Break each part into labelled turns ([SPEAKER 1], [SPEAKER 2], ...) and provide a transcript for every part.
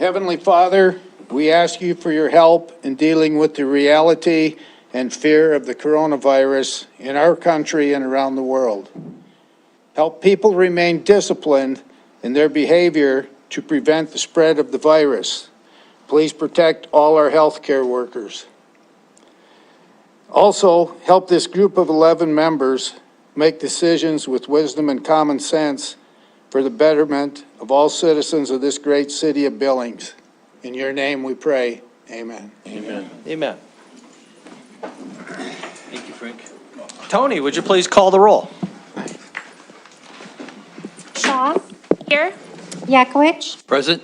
[SPEAKER 1] Heavenly Father, we ask you for your help in dealing with the reality and fear of the coronavirus in our country and around the world. Help people remain disciplined in their behavior to prevent the spread of the virus. Please protect all our healthcare workers. Also, help this group of 11 members make decisions with wisdom and common sense for the betterment of all citizens of this great city of Billings. In your name we pray, amen.
[SPEAKER 2] Amen. Amen. Thank you, Frank. Tony, would you please call the roll?
[SPEAKER 3] Shaw,
[SPEAKER 4] Here.
[SPEAKER 3] Yakowicz,
[SPEAKER 2] Present.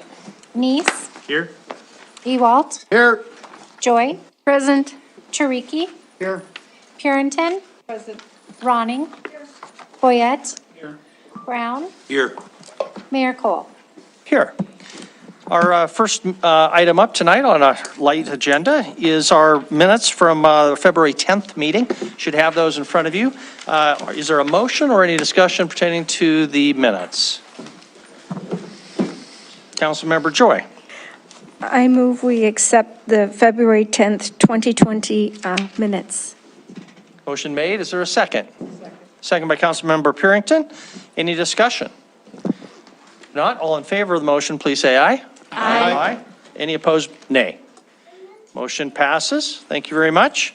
[SPEAKER 3] Neese,
[SPEAKER 2] Here.
[SPEAKER 3] Ewalt,
[SPEAKER 1] Here.
[SPEAKER 3] Joy,
[SPEAKER 4] Present.
[SPEAKER 3] Chariki,
[SPEAKER 1] Here.
[SPEAKER 3] Purinton,
[SPEAKER 4] Present.
[SPEAKER 3] Ronning, Boyette,
[SPEAKER 2] Here.
[SPEAKER 3] Brown,
[SPEAKER 2] Here.
[SPEAKER 3] Mayor Cole.
[SPEAKER 2] Here. Our first item up tonight on a light agenda is our minutes from the February 10th meeting. Should have those in front of you. Is there a motion or any discussion pertaining to the minutes? Councilmember Joy.
[SPEAKER 4] I move we accept the February 10th, 2020 minutes.
[SPEAKER 2] Motion made. Is there a second? Second by Councilmember Purinton. Any discussion? If not, all in favor of the motion, please say aye. Aye. Any opposed? Nay. Motion passes. Thank you very much.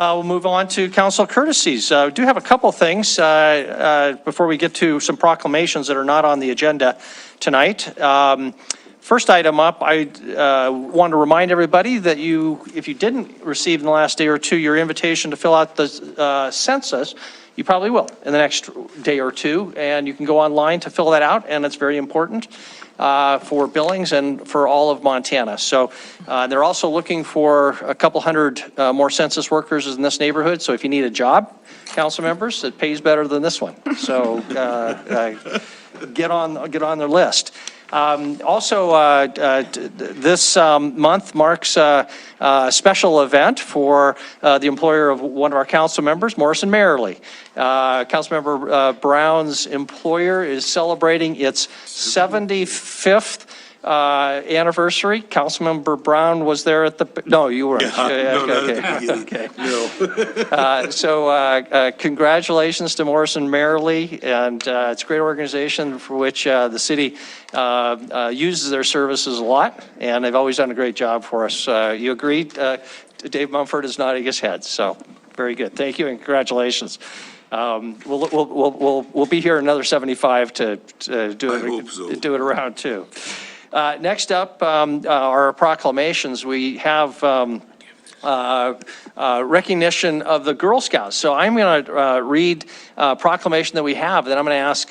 [SPEAKER 2] We'll move on to council courtesies. We do have a couple things before we get to some proclamations that are not on the agenda tonight. First item up, I want to remind everybody that if you didn't receive in the last day or two your invitation to fill out the census, you probably will in the next day or two, and you can go online to fill that out, and it's very important for Billings and for all of Montana. So they're also looking for a couple hundred more census workers in this neighborhood. So if you need a job, council members, it pays better than this one. So get on their list. This month marks a special event for the employer of one of our council members, Morrison Merrily. Councilmember Brown's employer is celebrating its 75th anniversary. Councilmember Brown was there at the, no, you weren't. Okay. So congratulations to Morrison Merrily, and it's a great organization for which the city uses their services a lot, and they've always done a great job for us. You agree? Dave Mumford is nodding his head, so very good. Thank you and congratulations. We'll be here another 75 to do it around too. Next up are proclamations. We have recognition of the Girl Scouts. So I'm going to read a proclamation that we have. Then I'm going to ask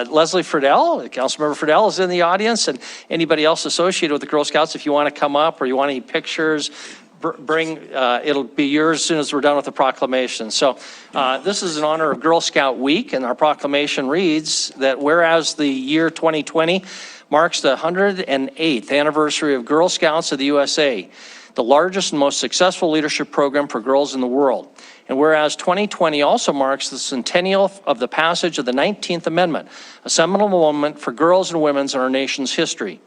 [SPEAKER 2] Leslie Friedel. Councilmember Friedel is in the audience, and anybody else associated with the Girl Scouts, if you want to come up or you want any pictures, bring, it'll be yours as soon as we're done with the proclamation. So this is in honor of Girl Scout Week, and our proclamation reads that whereas the year 2020 marks the 108th anniversary of Girl Scouts of the USA, the largest and most successful leadership program for girls in the world. And whereas 2020 also marks the centennial of the passage of the 19th Amendment, a seminal moment for girls and women in our nation's history.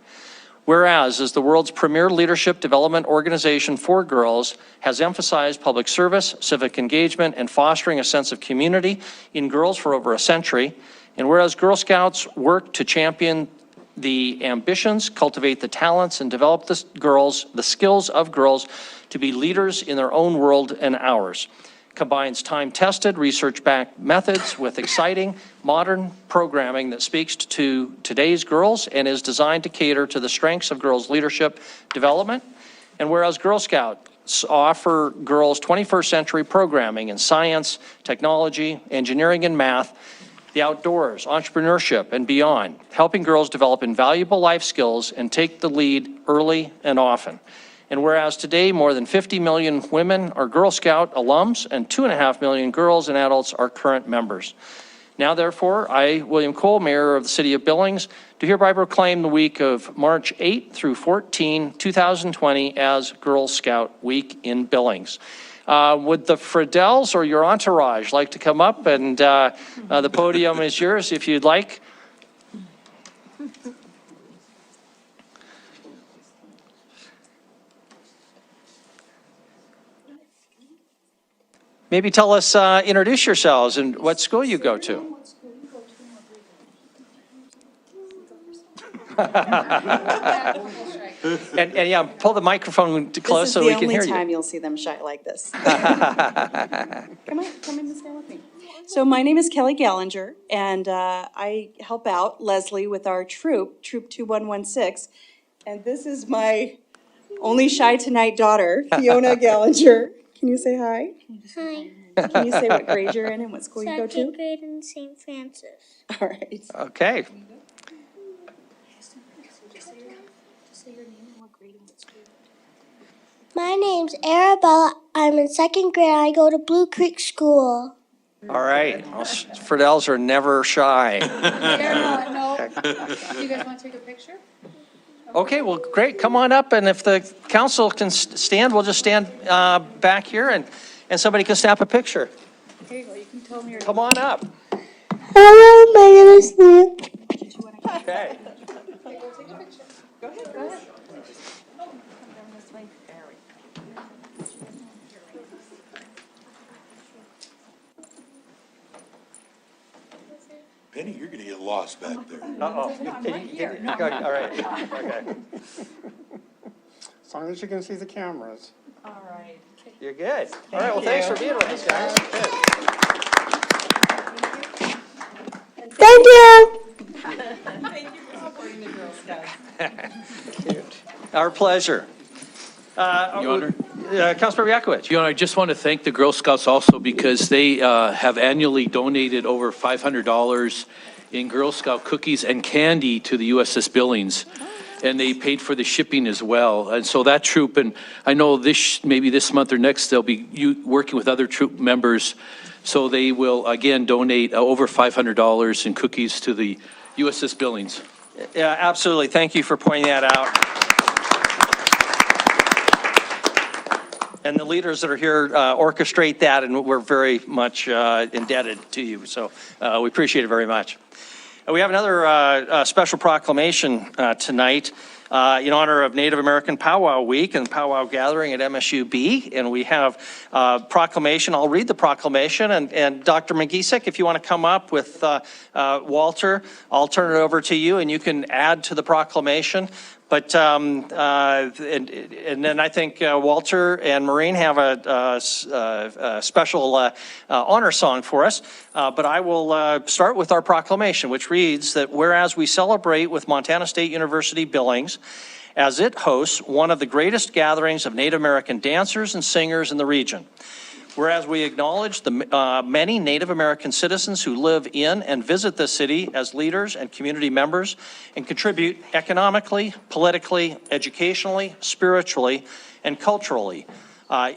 [SPEAKER 2] Whereas, as the world's premier leadership development organization for girls, has emphasized public service, civic engagement, and fostering a sense of community in girls for over a century. And whereas Girl Scouts work to champion the ambitions, cultivate the talents, and develop the skills of girls to be leaders in their own world and ours. Combines time-tested, research-backed methods with exciting, modern programming that speaks to today's girls and is designed to cater to the strengths of girls' leadership development. And whereas Girl Scouts offer girls 21st century programming in science, technology, engineering, and math, the outdoors, entrepreneurship, and beyond, helping girls develop invaluable life skills and take the lead early and often. And whereas today more than 50 million women are Girl Scout alums and 2.5 million girls and adults are current members. Now therefore, I, William Cole, Mayor of the City of Billings, do hereby proclaim the week of March 8 through 14, 2020 as Girl Scout Week in Billings. Would the Friedels or your entourage like to come up, and the podium is yours if you'd like. maybe tell us, introduce yourselves and what school you go to. And yeah, pull the microphone close so we can hear
[SPEAKER 5] This is the only time
[SPEAKER 2] you.
[SPEAKER 5] you'll see them shy like this. Come in and stand with me. So my name is Kelly Gallinger, and I help out Leslie with our troop 2116. And this is my only shy tonight daughter, Fiona Gallinger. Can you say hi?
[SPEAKER 6] Hi,
[SPEAKER 5] Can you say what grade you're in and what school you go
[SPEAKER 6] second
[SPEAKER 5] to?
[SPEAKER 6] grade in St. Francis.
[SPEAKER 5] All right.
[SPEAKER 2] Okay.
[SPEAKER 6] My name's Arabella. I'm in second grade. I go to Blue Creek School.
[SPEAKER 2] All right. Well, Friedels are never shy.
[SPEAKER 3] No. You guys want to take a picture?
[SPEAKER 2] Okay, well, great. Come on up, and if the council can stand, we'll just stand back here, and somebody can snap a picture.
[SPEAKER 3] Here you go, you can tell me your.
[SPEAKER 2] Come on up.
[SPEAKER 6] Hello, my name is Liam.
[SPEAKER 2] Okay.
[SPEAKER 7] Penny, you're gonna get lost back there.
[SPEAKER 2] Uh-oh. All right. Okay.
[SPEAKER 8] As long as you can see the cameras.
[SPEAKER 2] You're good. All right, well, thanks for being with us, guys. Good.
[SPEAKER 6] Thank you.
[SPEAKER 2] Our pleasure. Councilmember Yakowicz.
[SPEAKER 9] I just want to thank the Girl Scouts also because they have annually donated over $500 in Girl Scout cookies and candy to the USS Billings. And they paid for the shipping as well. And so that troop, and I know maybe this month or next, they'll be working with other troop members. So they will, again, donate over $500 in cookies to the USS Billings.
[SPEAKER 2] Yeah, absolutely. Thank you for pointing that out. And the leaders that are here orchestrate that, and we're very much indebted to you. So we appreciate it very much. We have another special proclamation tonight in honor of Native American Powwow Week and Powwow Gathering at MSUB. And we have proclamation. I'll read the proclamation. And Dr. McGeesick, if you want to come up with Walter, I'll turn it over to you and you can add to the proclamation. But, and then I think Walter and Maureen have a special honor song for us. But I will start with our proclamation, which reads that whereas we celebrate with Montana State University Billings, as it hosts one of the greatest gatherings of Native American dancers and singers in the region. Whereas we acknowledge the many Native American citizens who live in and visit this city as leaders and community members and contribute economically, politically, educationally, spiritually, and culturally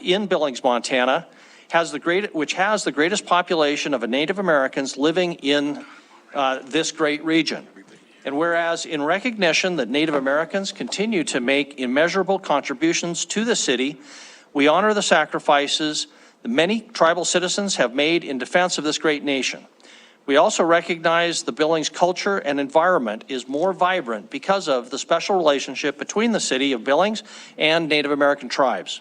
[SPEAKER 2] in Billings, Montana, which has the greatest population of Native Americans living in this great region. And whereas in recognition that Native Americans continue to make immeasurable contributions to the city, we honor the sacrifices the many tribal citizens have made in defense of this great nation. We also recognize the Billings culture and environment is more vibrant because of the special relationship between the city of Billings and Native American tribes.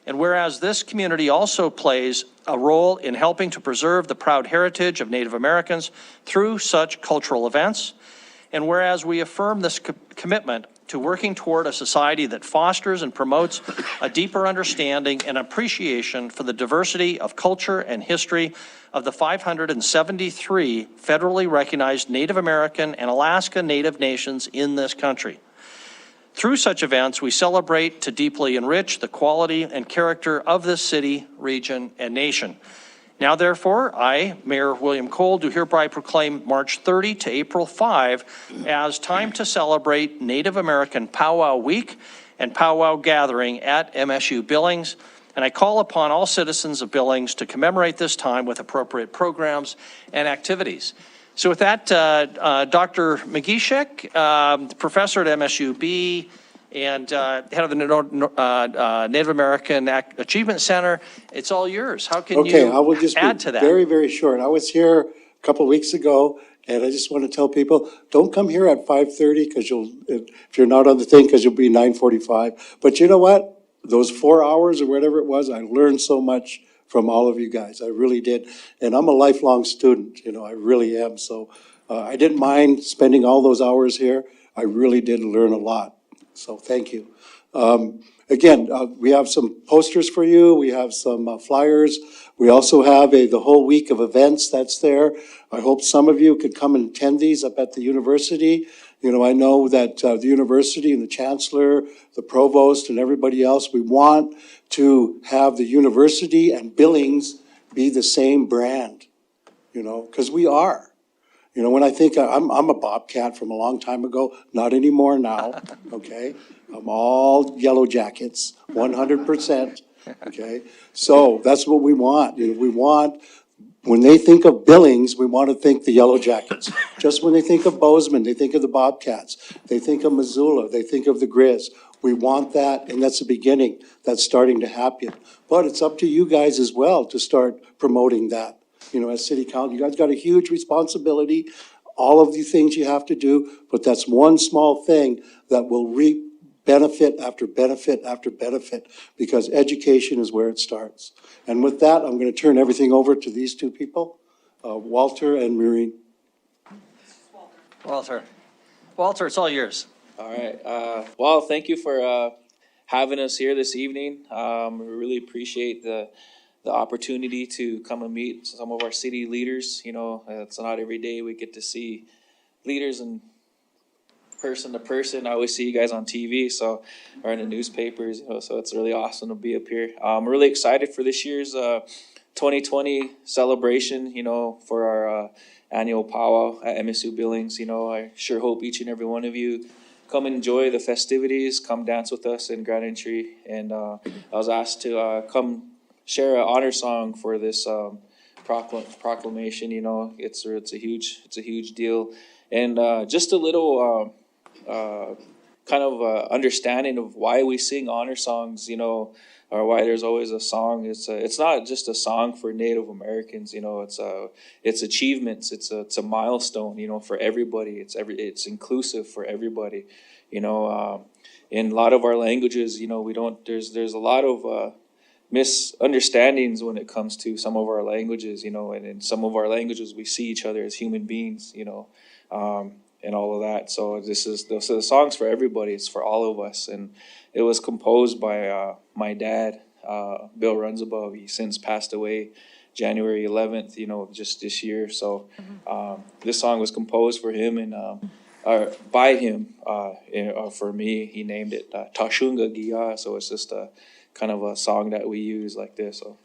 [SPEAKER 2] And whereas this community also plays a role in helping to preserve the proud heritage of Native Americans through such cultural events, and whereas we affirm this commitment to working toward a society that fosters and promotes a deeper understanding and appreciation for the diversity of culture and history of the 573 federally recognized Native American and Alaska Native nations in this country. Through such events, we celebrate to deeply enrich the quality and character of this city, region, and nation. Now, therefore, I, Mayor William Cole, do hereby proclaim March 30 to April 5 as time to celebrate Native American Powwow Week and Powwow Gathering at MSU Billings. And I call upon all citizens of Billings to commemorate this time with appropriate programs and activities. So with that, Dr. McGeesick, professor at MSUB, and head of the Native American Achievement Center, it's all yours. How can
[SPEAKER 10] Okay,
[SPEAKER 2] you
[SPEAKER 10] I will just
[SPEAKER 2] add
[SPEAKER 10] be
[SPEAKER 2] to that?
[SPEAKER 10] very, very short. I was here a couple of weeks ago, and I just want to tell people, don't come here at 5:30 because if you're not on the thing, because you'll be 9:45. But you know what? Those 4 hours or whatever it was, I learned so much from all of you guys. I really did. And I'm a lifelong student, I really am. So I didn't mind spending all those hours here. I really did learn a lot. So thank you. Again, we have some posters for you. We have some flyers. We also have the whole week of events that's there. I hope some of you could come and attend these up at the university. I know that the university and the chancellor, the provost, and everybody else, we want to have the university and Billings be the same brand, because we are. When I think, I'm a Bobcat from a long time ago, not anymore now, okay? I'm all Yellow Jackets, 100%, okay? So that's what we want. When they think of Billings, we want to think the Yellow Jackets. Just when they think of Bozeman, they think of the Bobcats. They think of Missoula, they think of the Grizz. We want that, and that's the beginning. That's starting to happen. But it's up to you guys as well to start promoting that. As city council, you guys got a huge responsibility, all of the things you have to do, but that's one small thing that will reap benefit after benefit after benefit, because education is where it starts. And with that, I'm going to turn everything over to these two people, Walter and Maureen.
[SPEAKER 2] Walter, it's all yours.
[SPEAKER 11] All right. Well, thank you for having us here this evening. We really appreciate the opportunity to come and meet some of our city leaders. It's not every day we get to see leaders in person to person. I always see you guys on TV, or in the newspapers, so it's really awesome to be up here. I'm really excited for this year's 2020 celebration, for our annual powwow at MSU Billings. I sure hope each and every one of you come enjoy the festivities, come dance with us in Grand Entry. And I was asked to come share an honor song for this proclamation. It's a huge deal, and just a little kind of understanding of why we sing honor songs, or why there's always a song. It's not just a song for Native Americans. It's achievements. It's a milestone. For everybody. It's inclusive for everybody. In a lot of our languages, we don't. There's a lot of misunderstandings when it comes to some of our languages, and in some of our languages we see each other as human beings, and all of that. So the song's for everybody. It's for all of us, and it was composed by my dad, Bill Runsabove. He since passed away January 11th, just this year. So this song was composed for him or by him, for me. He named it Tashunga Gia. So it's just a kind of a song that we use like this. So.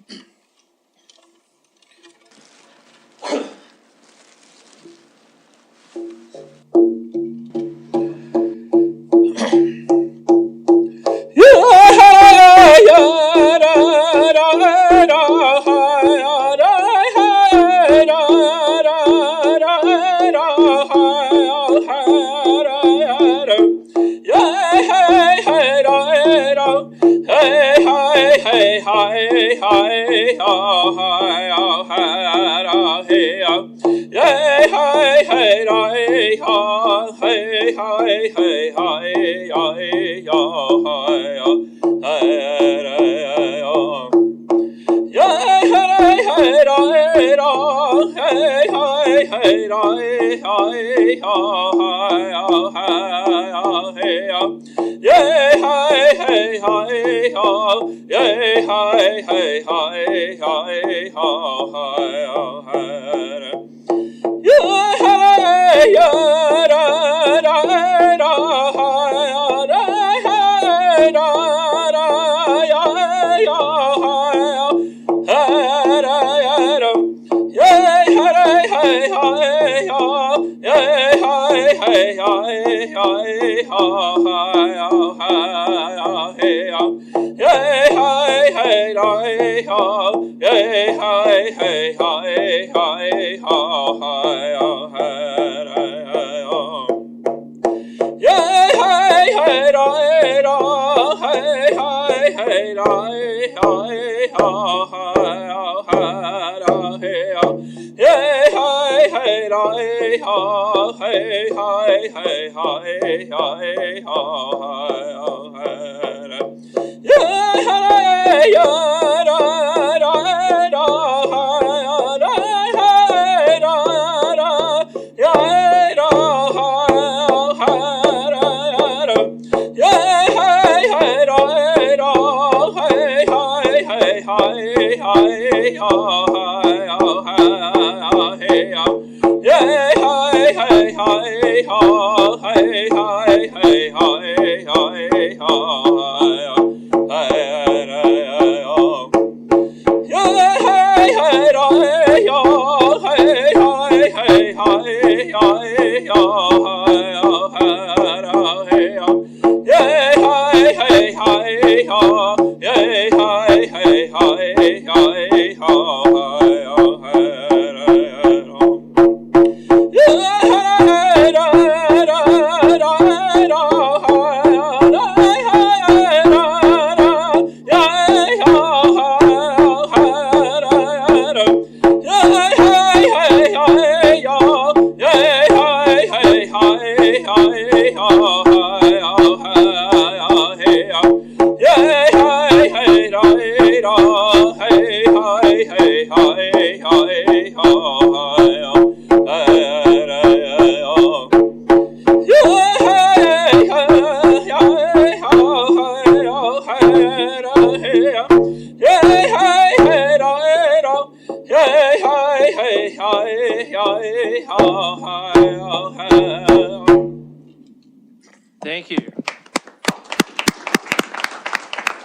[SPEAKER 2] Thank you.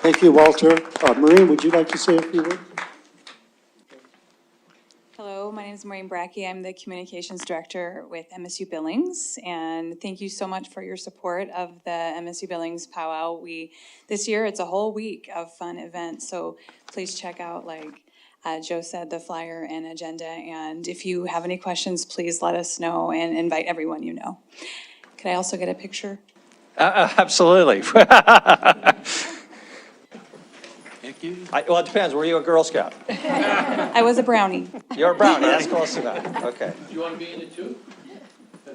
[SPEAKER 10] Thank you, Walter. Maureen, would you like to say a few words?
[SPEAKER 3] Hello, my name is Maureen Brackey. I'm the Communications Director with MSU Billings, and thank you so much for your support of the MSU Billings Powwow. This year, it's a whole week of fun events, so please check out, like Joe said, the flyer and agenda, and if you have any questions, please let us know and invite everyone you know. Could I also get a picture?
[SPEAKER 2] Absolutely. Well, it depends. Were you a Girl Scout?
[SPEAKER 3] I was a brownie.
[SPEAKER 2] You're a brownie. That's close enough. Okay.
[SPEAKER 9] Do you want to be in it too?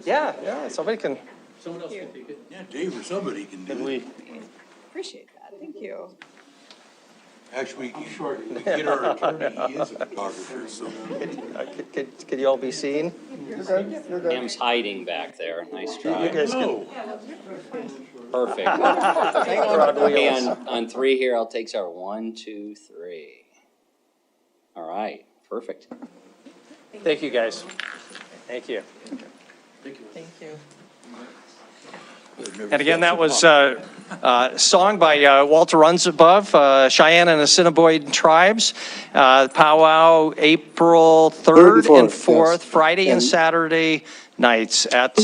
[SPEAKER 2] Yeah, somebody can.
[SPEAKER 9] Someone else can take it.
[SPEAKER 7] Yeah, Dave or somebody can do it.
[SPEAKER 3] Appreciate that, thank you.
[SPEAKER 7] Actually, we can get our attorney, he is a photographer, so.
[SPEAKER 2] Could you all be seen?
[SPEAKER 8] You're good, you're good.
[SPEAKER 12] Sam's hiding back there. Nice try.
[SPEAKER 2] You guys can.
[SPEAKER 7] No.
[SPEAKER 12] Perfect.
[SPEAKER 2] Rod
[SPEAKER 12] Okay,
[SPEAKER 2] Wheels.
[SPEAKER 12] on three here, I'll take our 1, 2, 3. All right, perfect.
[SPEAKER 2] Thank you, guys. Thank you.
[SPEAKER 3] Thank you.
[SPEAKER 2] And again, that was a song by Walter Runs Above, Cheyenne and Assiniboine Tribes. Powwow, April 3rd and 4th,
[SPEAKER 10] yes.
[SPEAKER 2] Friday and
[SPEAKER 10] And-
[SPEAKER 2] Saturday nights at the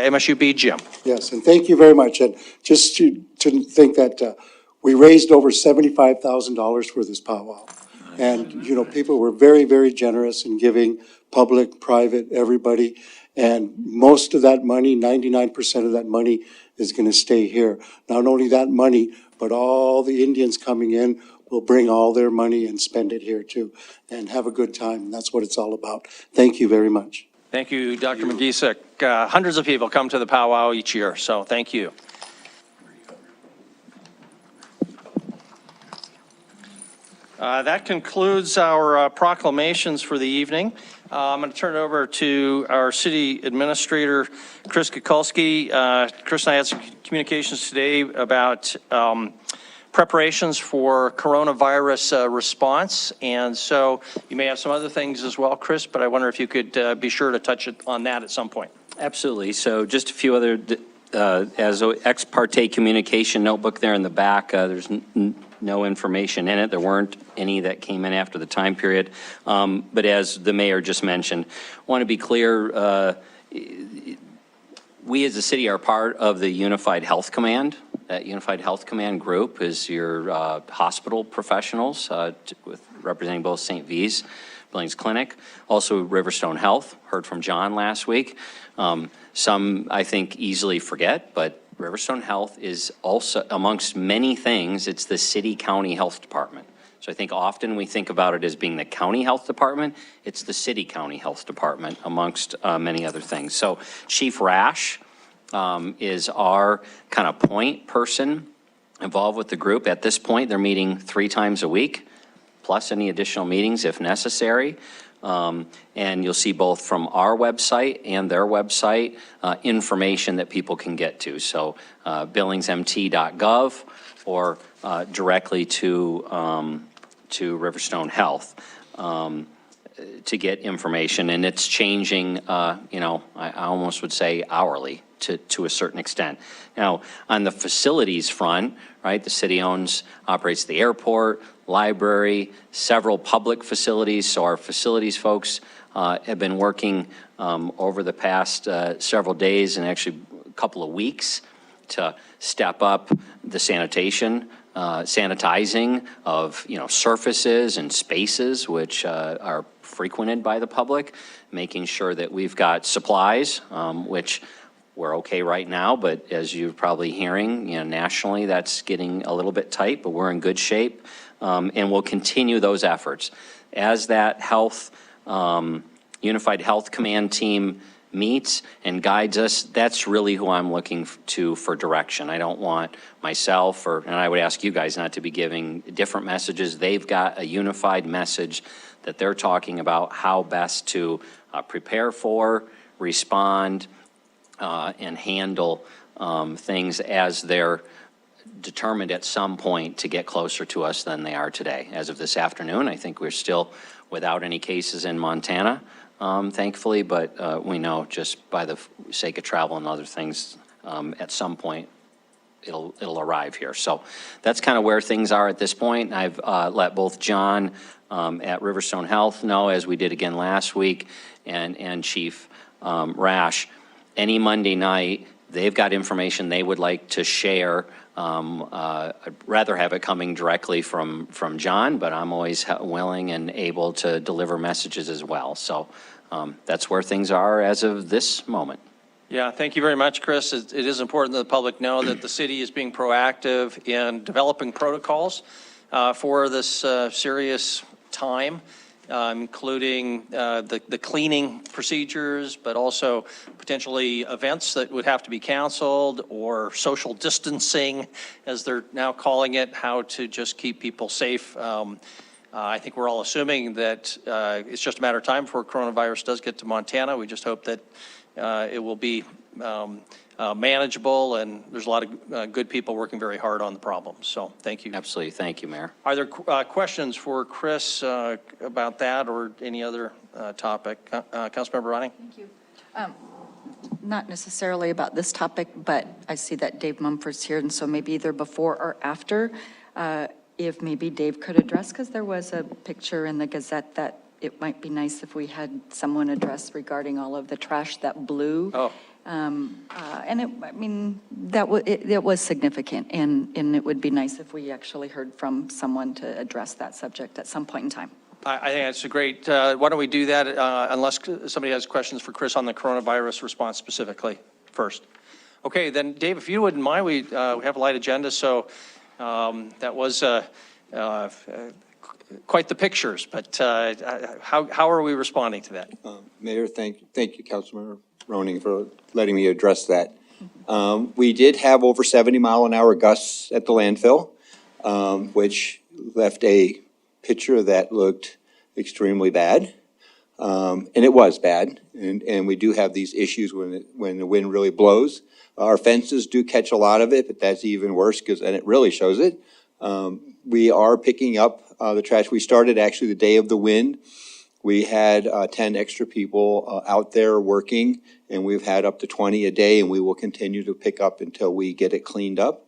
[SPEAKER 2] MSUB gym.
[SPEAKER 10] Yes, and thank you very much. And just to think that we raised over $75,000 for this powwow. And, you know, people were very, very generous in giving, public, private, everybody. And most of that money, 99% of that money is going to stay here. Not only that money, but all the Indians coming in will bring all their money and spend it here too, and have a good time. And that's what it's all about. Thank you very much.
[SPEAKER 2] Thank you, Dr. McGeesick. Hundreds of people come to the powwow each year, so thank you. That concludes our proclamations for the evening. I'm going to turn it over to our city administrator, Chris Kukulski. Chris and I had some communications today about preparations for coronavirus response. And so you may have some other things as well, Chris, but I wonder if you could be sure to touch on that at some point.
[SPEAKER 12] Absolutely. So just a few other, as ex parte communication notebook there in the back, there's no information in it. There weren't any that came in after the time period. But as the mayor just mentioned, I want to be clear, we as a city are part of the Unified Health Command. That Unified Health Command group is your hospital professionals with representing both St. V's, Billings Clinic, also Riverstone Health, heard from John last week. Some, I think, easily forget, but Riverstone Health is also, amongst many things, it's the city-county health department. So I think often we think about it as being the county health department. It's the city-county health department, amongst many other things. So Chief Rash is our kind of point person involved with the group. At this point, they're meeting 3 times a week, plus any additional meetings if necessary. And you'll see both from our website and their website information that people can get to. So billingsmt.gov or directly to Riverstone Health. to get information, and it's changing, you know, I almost would say hourly to a certain extent. Now, on the facilities front, right, the city operates the airport, library, several public facilities, so our facilities folks have been working over the past several days and actually a couple of weeks to step up the sanitizing of, you know, surfaces and spaces which are frequented by the public, making sure that we've got supplies, which we're okay right now, but as you're probably hearing, you know, nationally that's getting a little bit tight, but we're in good shape, and we'll continue those efforts. As that Unified Health Command team meets and guides us, that's really who I'm looking to for direction. I don't want myself, and I would ask you guys not to be giving different messages. They've got a unified message that they're talking about how best to prepare for, respond, and handle things as they're determined at some point to get closer to us than they are today. As of this afternoon, I think we're still without any cases in Montana, thankfully, but we know just by the sake of travel and other things, at some point it'll arrive here. So that's kind of where things are at this point. I've let both John at Riverstone Health know, as we did again last week, and Chief Rash. Any Monday night, they've got information they would like to share. I'd rather have it coming directly from John, but I'm always willing and able to deliver messages as well. So that's where things are as of this moment.
[SPEAKER 2] Yeah, thank you very much, Chris. It is important that the public know that the city is being proactive in developing protocols for this serious time, including the cleaning procedures, but also potentially events that would have to be canceled, or social distancing, as they're now calling it, how to just keep people safe. I think we're all assuming that it's just a matter of time before coronavirus does get to Montana. We just hope that it will be manageable, and there's a lot of good people working very hard on the problem. So thank you.
[SPEAKER 12] Absolutely. Thank you, Mayor.
[SPEAKER 2] Are there questions for Chris about that or any other topic? Councilmember Ronning?
[SPEAKER 13] Thank you. Not necessarily about this topic, but I see that Dave Mumford's here, and so maybe either before or after, if maybe Dave could address, because there was a picture in the Gazette that it might be nice if we had someone address regarding all of the trash that blew.
[SPEAKER 2] Oh.
[SPEAKER 13] And I mean, it was significant, and it would be nice if we actually heard from someone to address that subject at some point in time.
[SPEAKER 2] I think that's a great, why don't we do that unless somebody has questions for Chris on the coronavirus response specifically first. Okay, then Dave, if you wouldn't mind, we have a light agenda, so that was quite the pictures, but how are we responding to that?
[SPEAKER 14] Mayor, thank you, Councilmember Roning, for letting me address that. We did have over 70-mile-an-hour gusts at the landfill, which left a picture that looked extremely bad, and it was bad. And we do have these issues when the wind really blows. Our fences do catch a lot of it, but that's even worse because then it really shows it. We are picking up the trash. We started actually the day of the wind. We had 10 extra people out there working, and we've had up to 20 a day, and we will continue to pick up until we get it cleaned up.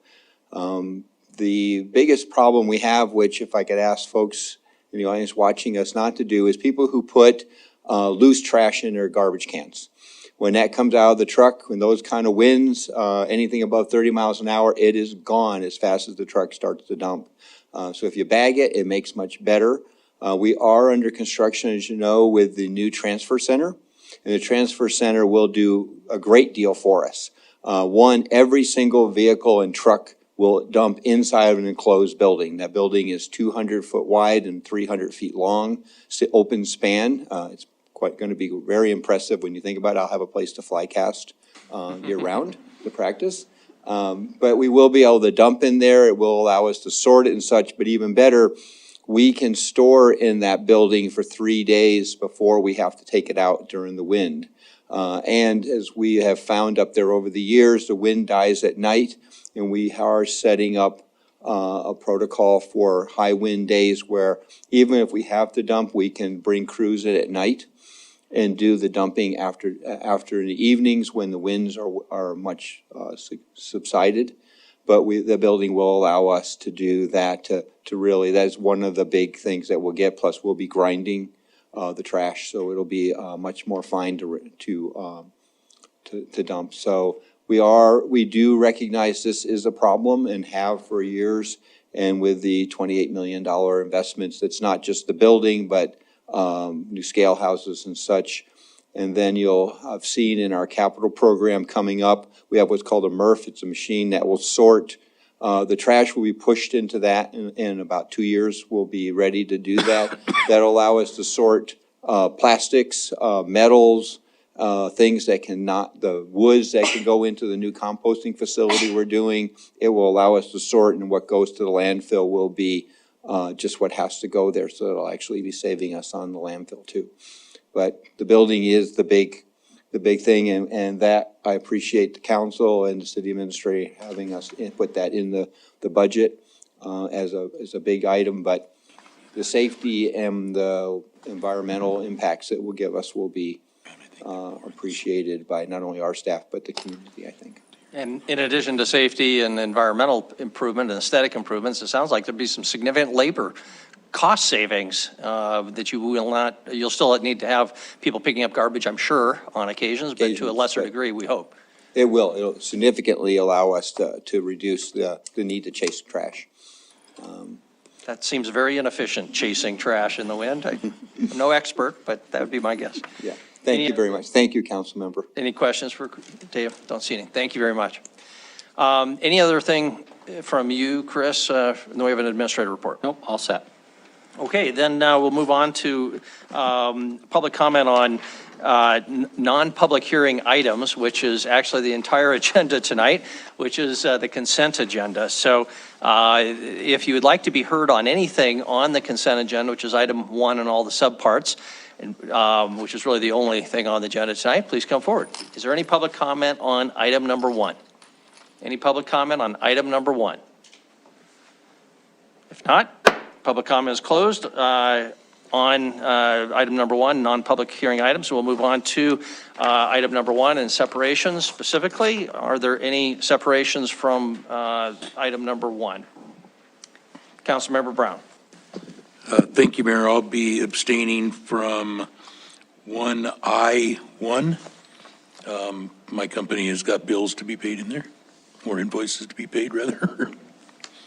[SPEAKER 14] The biggest problem we have, which if I could ask folks in the audience watching us not to do, is people who put loose trash in their garbage cans. When that comes out of the truck, when those kind of winds, anything above 30 miles an hour, it is gone as fast as the truck starts to dump. So if you bag it, it makes much better. We are under construction, as you know, with the new transfer center. And the transfer center will do a great deal for us. One, every single vehicle and truck will dump inside of an enclosed building. That building is 200 foot wide and 300 feet long. It's an open span. It's quite going to be very impressive when you think about it. I'll have a place to fly cast year round to practice. But we will be able to dump in there. It will allow us to sort it and such, but even better, we can store in that building for 3 days before we have to take it out during the wind. And as we have found up there over the years, the wind dies at night, and we are setting up a protocol for high wind days where even if we have to dump, we can bring crews in at night and do the dumping after the evenings when the winds are much subsided. But the building will allow us to do that, to really, that's one of the big things that we'll get. Plus, we'll be grinding the trash, so it'll be much more fine to dump. So we do recognize this is a problem and have for years. And with the $28 million investments, that's not just the building, but new scale houses and such. And then you'll have seen in our capital program coming up, we have what's called a MRF. It's a machine that will sort. The trash will be pushed into that in about 2 years. We'll be ready to do that. That'll allow us to sort plastics, metals, things that the woods that can go into the new composting facility we're doing. It will allow us to sort, and what goes to the landfill will be just what has to go there. So it'll actually be saving us on the landfill too. But the building is the big thing, and that I appreciate the council and the city administrator having us put that in the budget as a big item. But the safety and the environmental impacts it will give us will be appreciated by not only our staff, but the community, I think.
[SPEAKER 2] And in addition to safety and environmental improvement and aesthetic improvements, it sounds like there'd be some significant labor cost savings that you'll still need to have people picking up garbage, I'm sure, on occasions, but to a lesser degree, we hope.
[SPEAKER 14] It'll significantly allow us to reduce the need to chase trash.
[SPEAKER 2] That seems very inefficient, chasing trash in the wind. I'm no expert, but that would be my guess.
[SPEAKER 14] Yeah. Thank you very much. Thank you, council member.
[SPEAKER 2] Any questions for Dave? Don't see any. Thank you very much. Any other thing from you, Chris, in the way of an administrative report?
[SPEAKER 12] Nope, all set.
[SPEAKER 2] Okay, then we'll move on to public comment on non-public hearing items, which is actually the entire agenda tonight, which is the consent agenda. So if you would like to be heard on anything on the consent agenda, which is item 1 and all the subparts, which is really the only thing on the agenda tonight, please come forward. Is there any public comment on item number 1? Any public comment on item number 1? If not, public comment is closed on item number 1, non-public hearing items. So we'll move on to item number 1 and separations specifically. Are there any separations from item number 1? Councilmember Brown.
[SPEAKER 7] Thank you, Mayor. I'll be abstaining from 1I1. My company has got bills to be paid in there, or invoices to be paid, rather.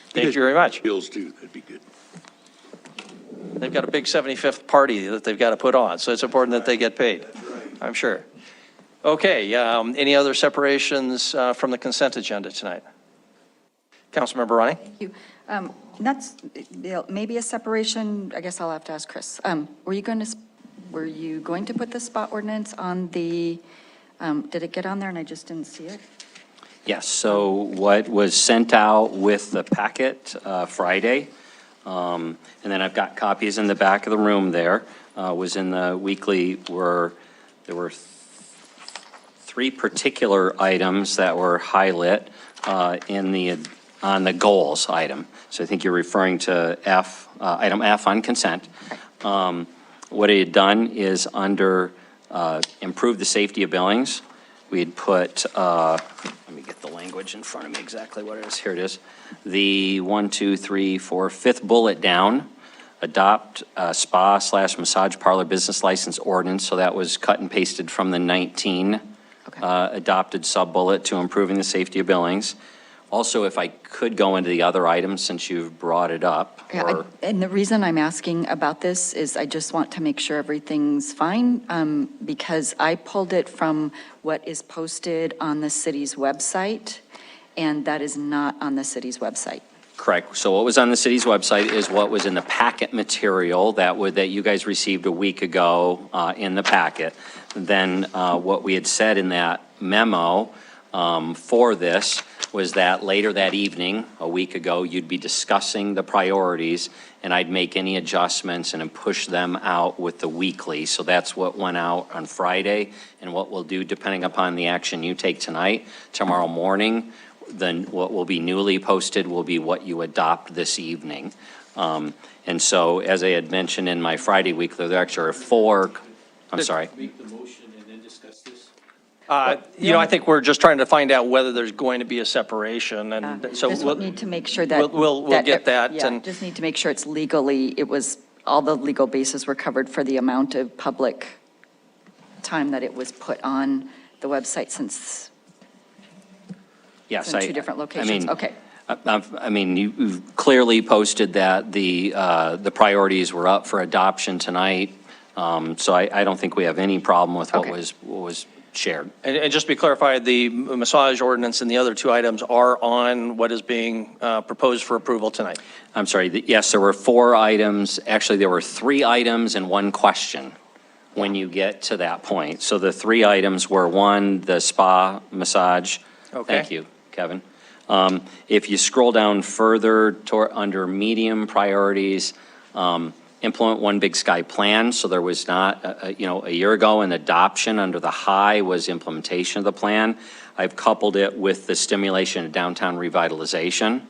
[SPEAKER 2] Thank you very much.
[SPEAKER 7] Bills too, that'd be good.
[SPEAKER 2] They've got a big 75th party that they've got to put on, so it's important that they get paid, I'm sure. Okay, any other separations from the consent agenda tonight? Councilmember Ronnie?
[SPEAKER 13] Thank you. That's maybe a separation. I guess I'll have to ask Chris. Were you going to put the spot ordinance on the? Did it get on there and I just didn't see it?
[SPEAKER 12] Yes. So what was sent out with the packet Friday, and then I've got copies in the back of the room. There was in the weekly where there were 3 particular items that were highlighted on the goals item. So I think you're referring to item F on consent. What it had done is under improve the safety of Billings, we had put, let me get the language in front of me exactly what it is. Here it is. The 5th bullet down, adopt spa/massage parlor business license ordinance. So that was cut and pasted from the 19 adopted sub-bullet to improving the safety of Billings. Also, if I could go into the other items since you've brought it up.
[SPEAKER 13] Yeah, and the reason I'm asking about this is I just want to make sure everything's fine because I pulled it from what is posted on the city's website, and that is not on the city's website.
[SPEAKER 12] Correct. So what was on the city's website is what was in the packet material that you guys received a week ago in the packet. Then what we had said in that memo for this was that later that evening, a week ago, you'd be discussing the priorities and I'd make any adjustments and then push them out with the weekly. So that's what went out on Friday, and what we'll do, depending upon the action you take tonight, tomorrow morning, then what will be newly posted will be what you adopt this evening. And so, as I had mentioned in my Friday weekly, there actually are four, I'm sorry.
[SPEAKER 9] Make the motion and then discuss this?
[SPEAKER 2] I think we're just trying to find out whether there's going to be a separation, and so
[SPEAKER 13] Just
[SPEAKER 2] we'll
[SPEAKER 13] need to make sure that.
[SPEAKER 2] we'll get that,
[SPEAKER 13] Yeah,
[SPEAKER 2] and
[SPEAKER 13] just need to make sure it's legally, all the legal bases were covered for the amount of public time that it was put on the website since
[SPEAKER 12] Yes,
[SPEAKER 13] in two different locations. Okay.
[SPEAKER 12] I mean, you've clearly posted that the priorities were up for adoption tonight. So I don't think we have any problem with what
[SPEAKER 13] Okay.
[SPEAKER 12] was shared.
[SPEAKER 2] And just to be clarified, the massage ordinance and the other two items are on what is being proposed for approval tonight.
[SPEAKER 12] I'm sorry, yes, there were 4 items. Actually, there were 3 items and 1 question when you get to that point. So the 3 items were, 1, the spa massage.
[SPEAKER 2] Okay.
[SPEAKER 12] Thank you, Kevin. If you scroll down further under medium priorities, implement One Big Sky plan. So there was not, a year ago, an adoption under the high was implementation of the plan. I've coupled it with the stimulation of downtown revitalization.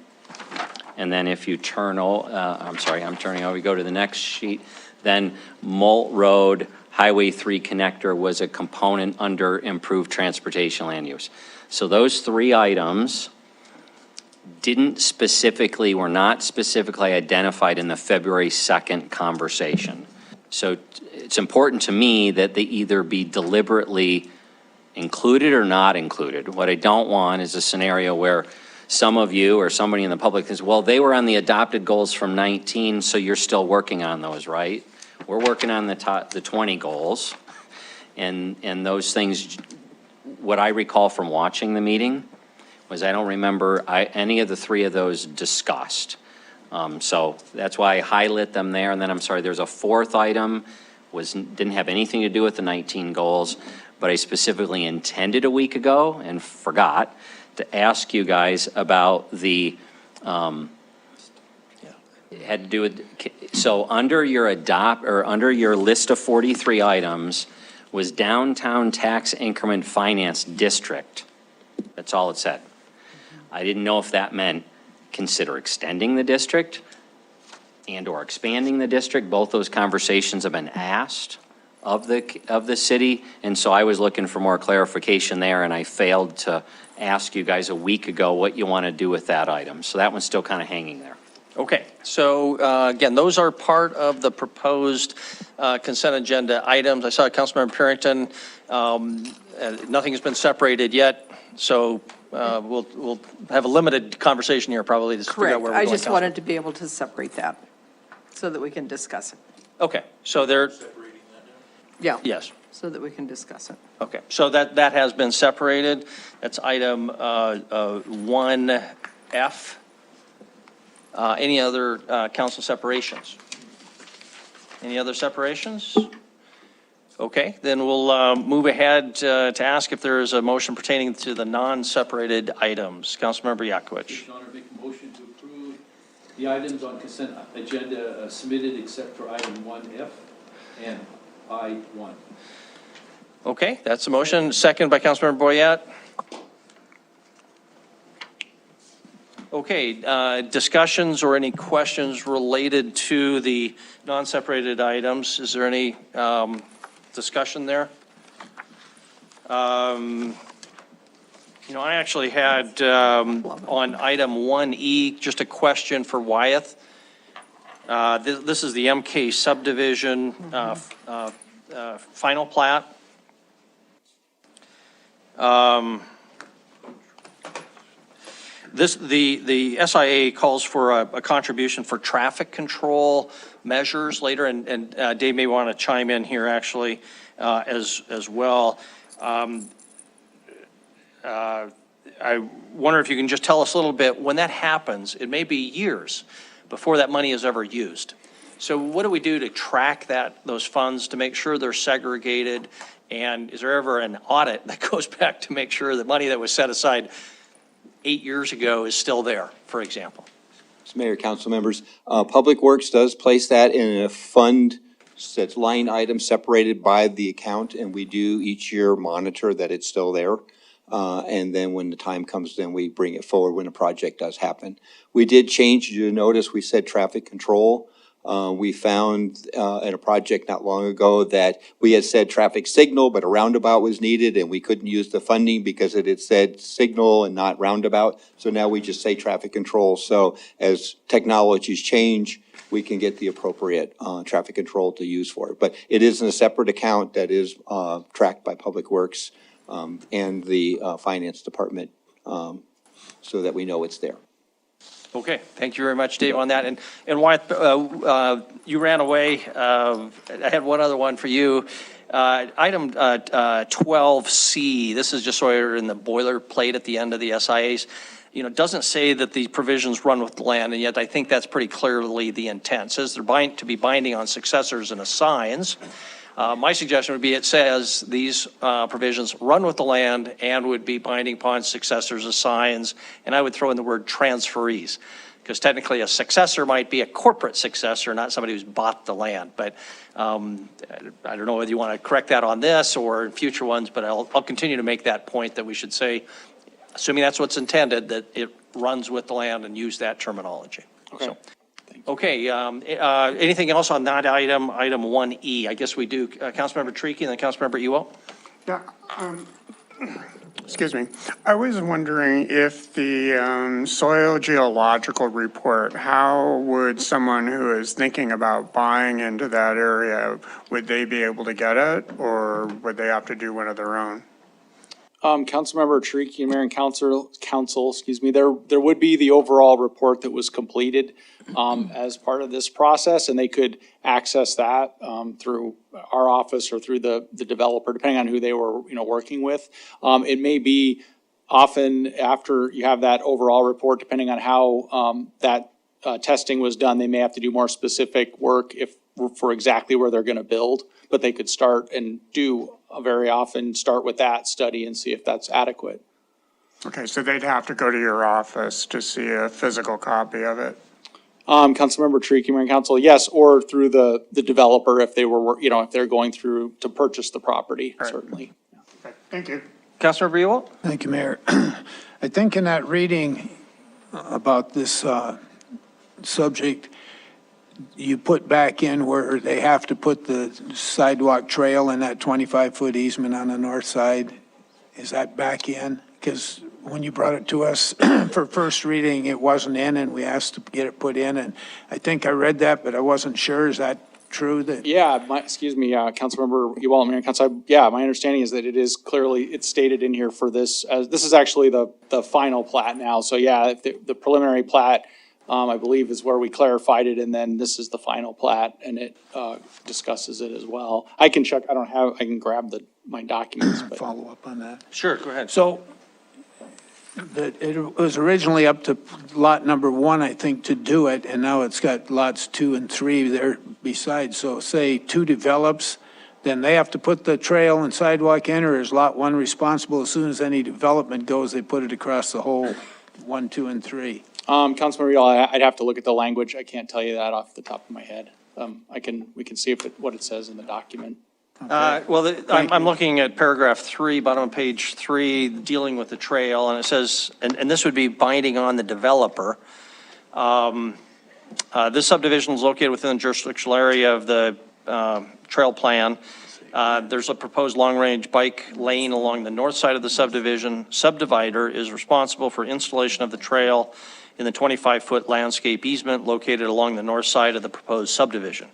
[SPEAKER 12] And then if you turn, I'm turning over, you go to the next sheet, then Molt Road Highway 3 connector was a component under improved transportation land use. So those 3 items were not specifically identified in the February 2nd conversation. So it's important to me that they either be deliberately included or not included. What I don't want is a scenario where some of you or somebody in the public thinks, well, they were on the adopted goals from 19, so you're still working on those, right? We're working on the 20 goals. And those things, what I recall from watching the meeting was I don't remember any of the 3 of those discussed. So that's why I highlight them there. And then I'm sorry, there's a 4th item, didn't have anything to do with the 19 goals, but I specifically intended a week ago and forgot to ask you guys about it had to do with, so under your under your list of 43 items was downtown tax increment finance district. That's all it said. I didn't know if that meant consider extending the district and or expanding the district. Both those conversations have been asked of the city, and so I was looking for more clarification there, and I failed to ask you guys a week ago what you want to do with that item. So that one's still kind of hanging there.
[SPEAKER 2] Okay, so again, those are part of the proposed consent agenda items. I saw Councilmember Purington, nothing has been separated yet, so we'll have a limited conversation here probably to figure out where we're
[SPEAKER 15] Correct.
[SPEAKER 2] going.
[SPEAKER 15] I just wanted to be able to separate that so that we can discuss it.
[SPEAKER 2] Okay, so there,
[SPEAKER 15] Yeah.
[SPEAKER 2] yes.
[SPEAKER 15] So that we can discuss it.
[SPEAKER 2] Okay, so that has been separated. That's item 1F. Any other council separations? Any other separations? Okay, then we'll move ahead to ask if there is a motion pertaining to the non-separated items. Councilmember Yakovich.
[SPEAKER 9] Mr. Honor, make a motion to approve the items on consent agenda submitted except for item 1F and I1.
[SPEAKER 2] Okay, that's a motion. Second by Councilmember Boyette. Okay, discussions or any questions related to the non-separated items? Is there any discussion there? I actually had on item 1E, just a question for Wyeth. This is the MK subdivision final plat. The SIA calls for a contribution for traffic control measures later, and Dave may want to chime in here actually as well. I wonder if you can just tell us a little bit, when that happens, it may be years before that money is ever used. So what do we do to track those funds to make sure they're segregated? And is there ever an audit that goes back to make sure that money that was set aside 8 years ago is still there, for example?
[SPEAKER 14] Mr. Mayor, council members, Public Works does place that in a fund that's line item separated by the account, and we do each year monitor that it's still there. And then when the time comes, then we bring it forward when a project does happen. We did change, you notice we said traffic control. We found in a project not long ago that we had said traffic signal, but a roundabout was needed, and we couldn't use the funding because it had said signal and not roundabout. So now we just say traffic control. So as technologies change, we can get the appropriate traffic control to use for it. But it is in a separate account that is tracked by Public Works and the Finance Department so that we know it's there.
[SPEAKER 2] Okay, thank you very much, Dave, on that. And Wyatt, you ran away. I had one other one for you. Item 12C, this is just sort of in the boilerplate at the end of the SIAs. You know, it doesn't say that the provisions run with the land, and yet I think that's pretty clearly the intent. It says they're to be binding on successors and assigns. My suggestion would be it says these provisions run with the land and would be binding upon successors, assigns, and I would throw in the word transferees, because technically a successor might be a corporate successor, not somebody who's bought the land. But I don't know whether you want to correct that on this or in future ones, but I'll continue to make that point that we should say, assuming that's what's intended, that it runs with the land and use that terminology.
[SPEAKER 8] Okay.
[SPEAKER 2] So, okay, anything else on that item, item 1E? I guess we do. Councilmember Treaky and then Councilmember Ewell.
[SPEAKER 8] Yeah, excuse me. I was wondering if the soil geological report, how would someone who is thinking about buying into that area, would they be able to get it, or would they have to do one of their own?
[SPEAKER 16] Councilmember Tariki and Mayor and Council, excuse me, there would be the overall report that was completed as part of this process, and they could access that through our office or through the developer, depending on who they were, working with. It may be often after you have that overall report, depending on how that testing was done, they may have to do more specific work for exactly where they're going to build, but they could start and very often start with that study and see if that's adequate.
[SPEAKER 8] Okay, so they'd have to go to your office to see a physical copy of it?
[SPEAKER 16] Councilmember Tariki, Mayor and Council, yes, or through the developer if they were, if they're going through to purchase the property,
[SPEAKER 8] Right.
[SPEAKER 16] certainly.
[SPEAKER 8] Okay, thank you.
[SPEAKER 2] Councilmember Ewell.
[SPEAKER 1] Thank you, Mayor. I think in that reading about this subject, you put back in where they have to put the sidewalk trail in that 25-foot easement on the north side. Is that back in? Because when you brought it to us for first reading, it wasn't in, and we asked to get it put in. And I think I read that, but I wasn't sure. Is that true?
[SPEAKER 16] Yeah, Councilmember Ewell, Mayor and Council, my understanding is that it is clearly, it's stated in here for this, this is actually the final plat now. So yeah, if the preliminary plat, I believe is where we clarified it, and then this is the final plat, and it discusses it as well. I can check, I can grab my documents. But.
[SPEAKER 1] Follow up on that.
[SPEAKER 2] Sure, go ahead.
[SPEAKER 1] So it was originally up to lot number 1, I think, to do it, and now it's got lots 2 and 3 there besides. So say 2 develops, then they have to put the trail and sidewalk in, or is lot 1 responsible as soon as any development goes, they put it across the whole 1, 2, and 3?
[SPEAKER 16] Councilmember Ewell, I'd have to look at the language. I can't tell you that off the top of my head. We can see what it says in the document.
[SPEAKER 2] Well, I'm looking at paragraph 3, bottom of page 3, dealing with the trail, and it says, and this would be binding on the developer. This subdivision is located within the jurisdictional area of the trail plan. There's a proposed long-range bike lane along the north side of the subdivision. Subdivider is responsible for installation of the trail in the 25-foot landscape easement located along the north side of the proposed subdivision.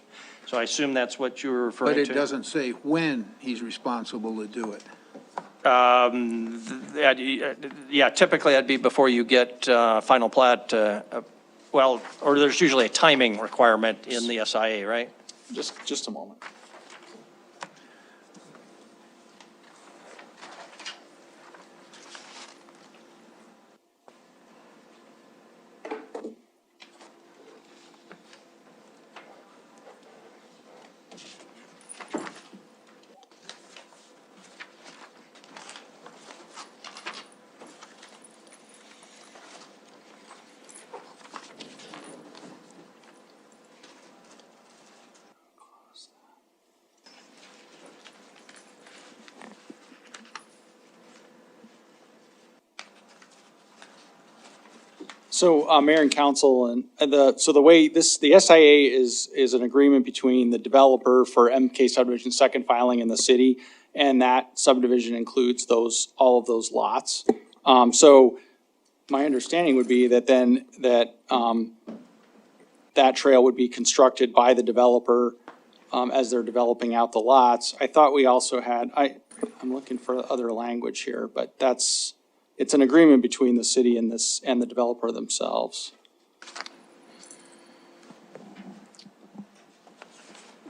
[SPEAKER 2] So I assume that's what you were referring to?
[SPEAKER 1] But it doesn't say when he's responsible to do it.
[SPEAKER 2] Yeah, typically that'd be before you get final plat, or there's usually a timing requirement in the SIA, right?
[SPEAKER 16] Just a moment. So, Mayor and Council, and the way the SIA is an agreement between the developer for MK subdivision second filing in the city, and that subdivision includes all of those lots. So my understanding would be that then, that trail would be constructed by the developer, as they're developing out the lots. I thought we also had, I'm looking for other language here, but it's an agreement between the city and the developer themselves.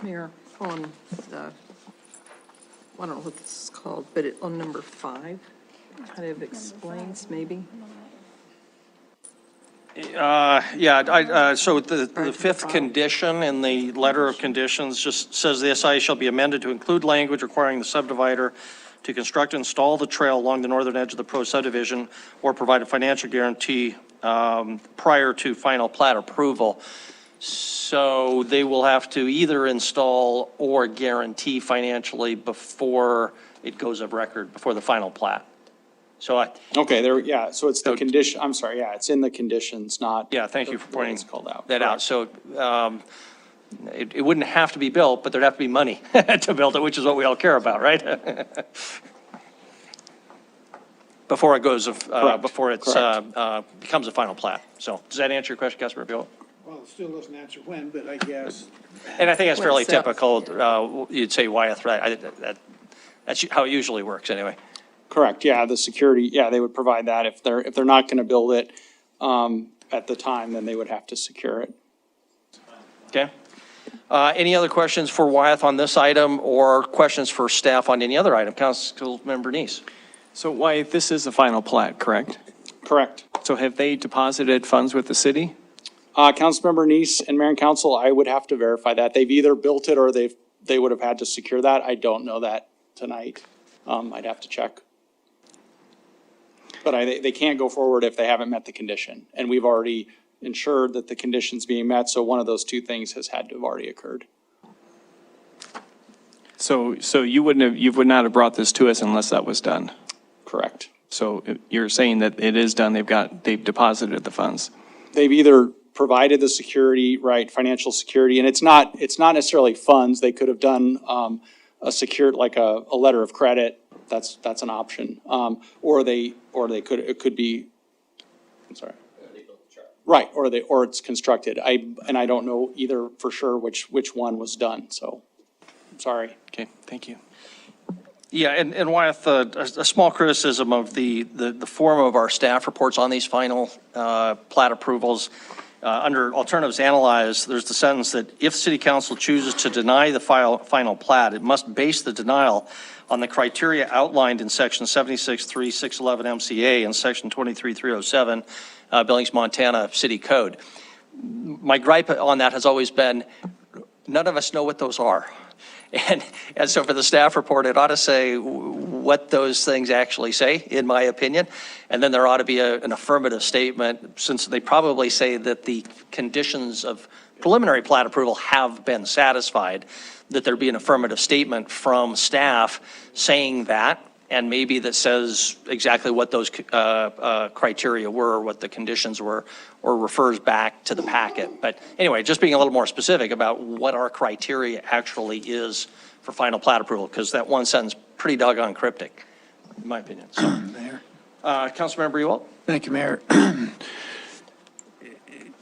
[SPEAKER 15] Mayor, on the, I don't know what this is called, but on number 5, kind of explains maybe.
[SPEAKER 2] So the fifth condition in the letter of conditions just says the SIA shall be amended to include language requiring the subdivider to construct and install the trail along the northern edge of the proposed subdivision or provide a financial guarantee prior to final plat approval. So they will have to either install or guarantee financially before it goes of record, before the final plat. So
[SPEAKER 16] Okay, so it's the condition, I'm sorry, it's in the conditions, not.
[SPEAKER 2] Yeah, thank you for pointing
[SPEAKER 16] out.
[SPEAKER 2] that out. So it wouldn't have to be built, but there'd have to be money to build it, which is what we all care about, right? Before it goes, before it becomes a final plat. So does that answer your question, Councilmember Buell?
[SPEAKER 1] Well, it still doesn't answer when, but I guess.
[SPEAKER 2] And I think that's fairly typical. You'd say Wyeth, right? That's how it usually works anyway.
[SPEAKER 16] Correct, the security, they would provide that. If they're not gonna build it, at the time, then they would have to secure it.
[SPEAKER 2] Okay. Any other questions for Wyeth on this item or questions for staff on any other item? Councilmember Neese.
[SPEAKER 17] So Wyeth, this is the final plat, correct?
[SPEAKER 16] Correct.
[SPEAKER 17] So have they deposited funds with the city?
[SPEAKER 16] Councilmember Neese and Mayor and Council, I would have to verify that. They've either built it or they would have had to secure that. I don't know that tonight. I'd have to check. But they can't go forward if they haven't met the condition. And we've already ensured that the condition's being met, so one of those two things has had to have already occurred.
[SPEAKER 17] So you would not have brought this to us unless that was done?
[SPEAKER 16] Correct.
[SPEAKER 17] So you're saying that it is done, they've deposited the funds?
[SPEAKER 16] They've either provided the security, right, financial security, and it's not necessarily funds. They could have done a secured, like a letter of credit. That's an option. Or it could be, I'm sorry. Right, or it's constructed. I don't know either for sure which one was done, so I'm sorry.
[SPEAKER 17] Okay, thank you.
[SPEAKER 2] Yeah, and Wyeth, a small criticism of the form of our staff reports on these final plat approvals. Under alternatives analyzed, there's the sentence that if City Council chooses to deny the final plat, it must base the denial on the criteria outlined in Section 76.3.611 MCA and Section 23.307 Billings, Montana City Code. My gripe on that has always been, none of us know what those are. And so for the staff report, it ought to say what those things actually say, in my opinion. And then there ought to be an affirmative statement, since they probably say that the conditions of preliminary plat approval have been satisfied, that there be an affirmative statement from staff saying that, and maybe that says exactly what those criteria were, or what the conditions were, or refers back to the packet. But anyway, just being a little more specific about what our criteria actually is for final plat approval, because that one sentence pretty doggone cryptic, in my opinion. So,
[SPEAKER 1] Mayor.
[SPEAKER 2] Councilmember Ewald?
[SPEAKER 1] Thank you, Mayor.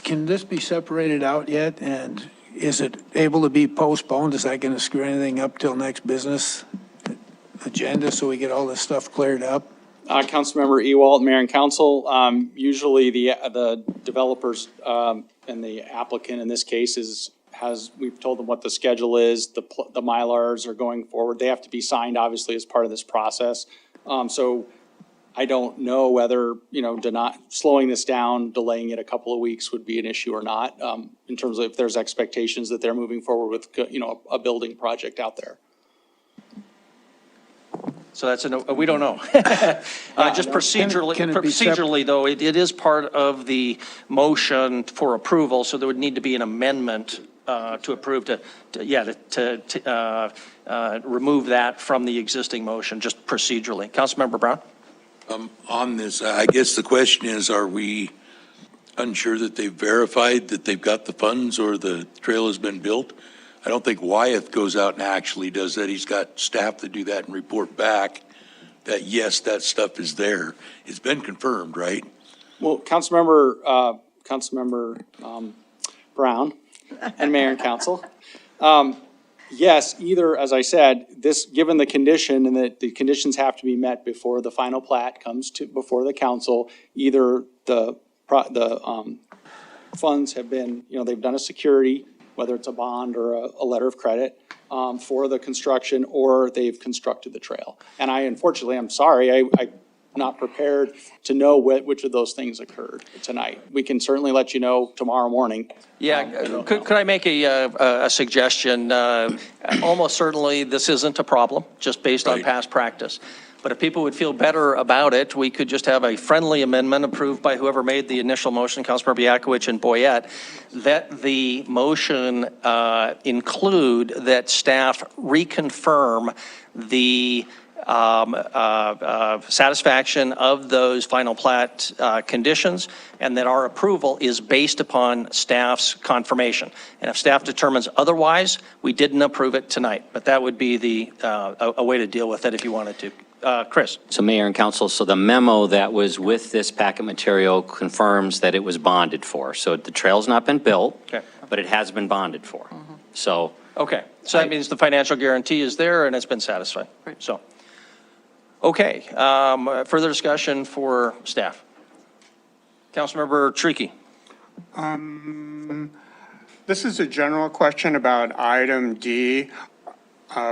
[SPEAKER 1] Can this be separated out yet? And is it able to be postponed? Is that going to screw anything up till next business agenda so we get all this stuff cleared up?
[SPEAKER 16] Councilmember Ewald, Mayor and Council, usually the developers and the applicant in this case we've told them what the schedule is, the Mylars are going forward. They have to be signed, obviously, as part of this process. So I don't know whether, slowing this down, delaying it a couple of weeks would be an issue or not, in terms of if there's expectations that they're moving forward with, a building project out there.
[SPEAKER 2] So that's we don't know. Just procedurally though, it is part of the motion for approval, so there would need to be an amendment to approve to remove that from the existing motion, just procedurally. Councilmember Brown?
[SPEAKER 7] On this, I guess the question is, are we unsure that they've verified that they've got the funds or the trail has been built. I don't think Wyeth goes out and actually does that. He's got staff that do that and report back that, yes, that stuff is there. It's been confirmed, right?
[SPEAKER 16] Well, Councilmember Brown and Mayor and Council. Yes, either, as I said, this, given the condition and that the conditions have to be met before the final plat comes to, before the council, either the funds have been, they've done a security, whether it's a bond or a letter of credit, for the construction, or they've constructed the trail. And unfortunately, I'm sorry, I'm not prepared to know which of those things occurred tonight. We can certainly let you know tomorrow morning.
[SPEAKER 2] Yeah, could I make a suggestion? Almost certainly, this isn't a problem, just based on past practice. But if people would feel better about it, we could just have a friendly amendment approved by whoever made the initial motion, Councilmember Biakowicz and Boyette, that the motion include that staff reconfirm the satisfaction of those final plat conditions, and that our approval is based upon staff's confirmation. And if staff determines otherwise, we didn't approve it tonight. But that would be a way to deal with it if you wanted to. Chris.
[SPEAKER 12] So Mayor and Council, so the memo that was with this packet material confirms that it was bonded for. So the trail's not been built, but it has been bonded for. So.
[SPEAKER 2] Okay, so that means the financial guarantee is there and it's been satisfied. So. Okay, further discussion for staff. Councilmember Treaky.
[SPEAKER 8] This is a general question about item D,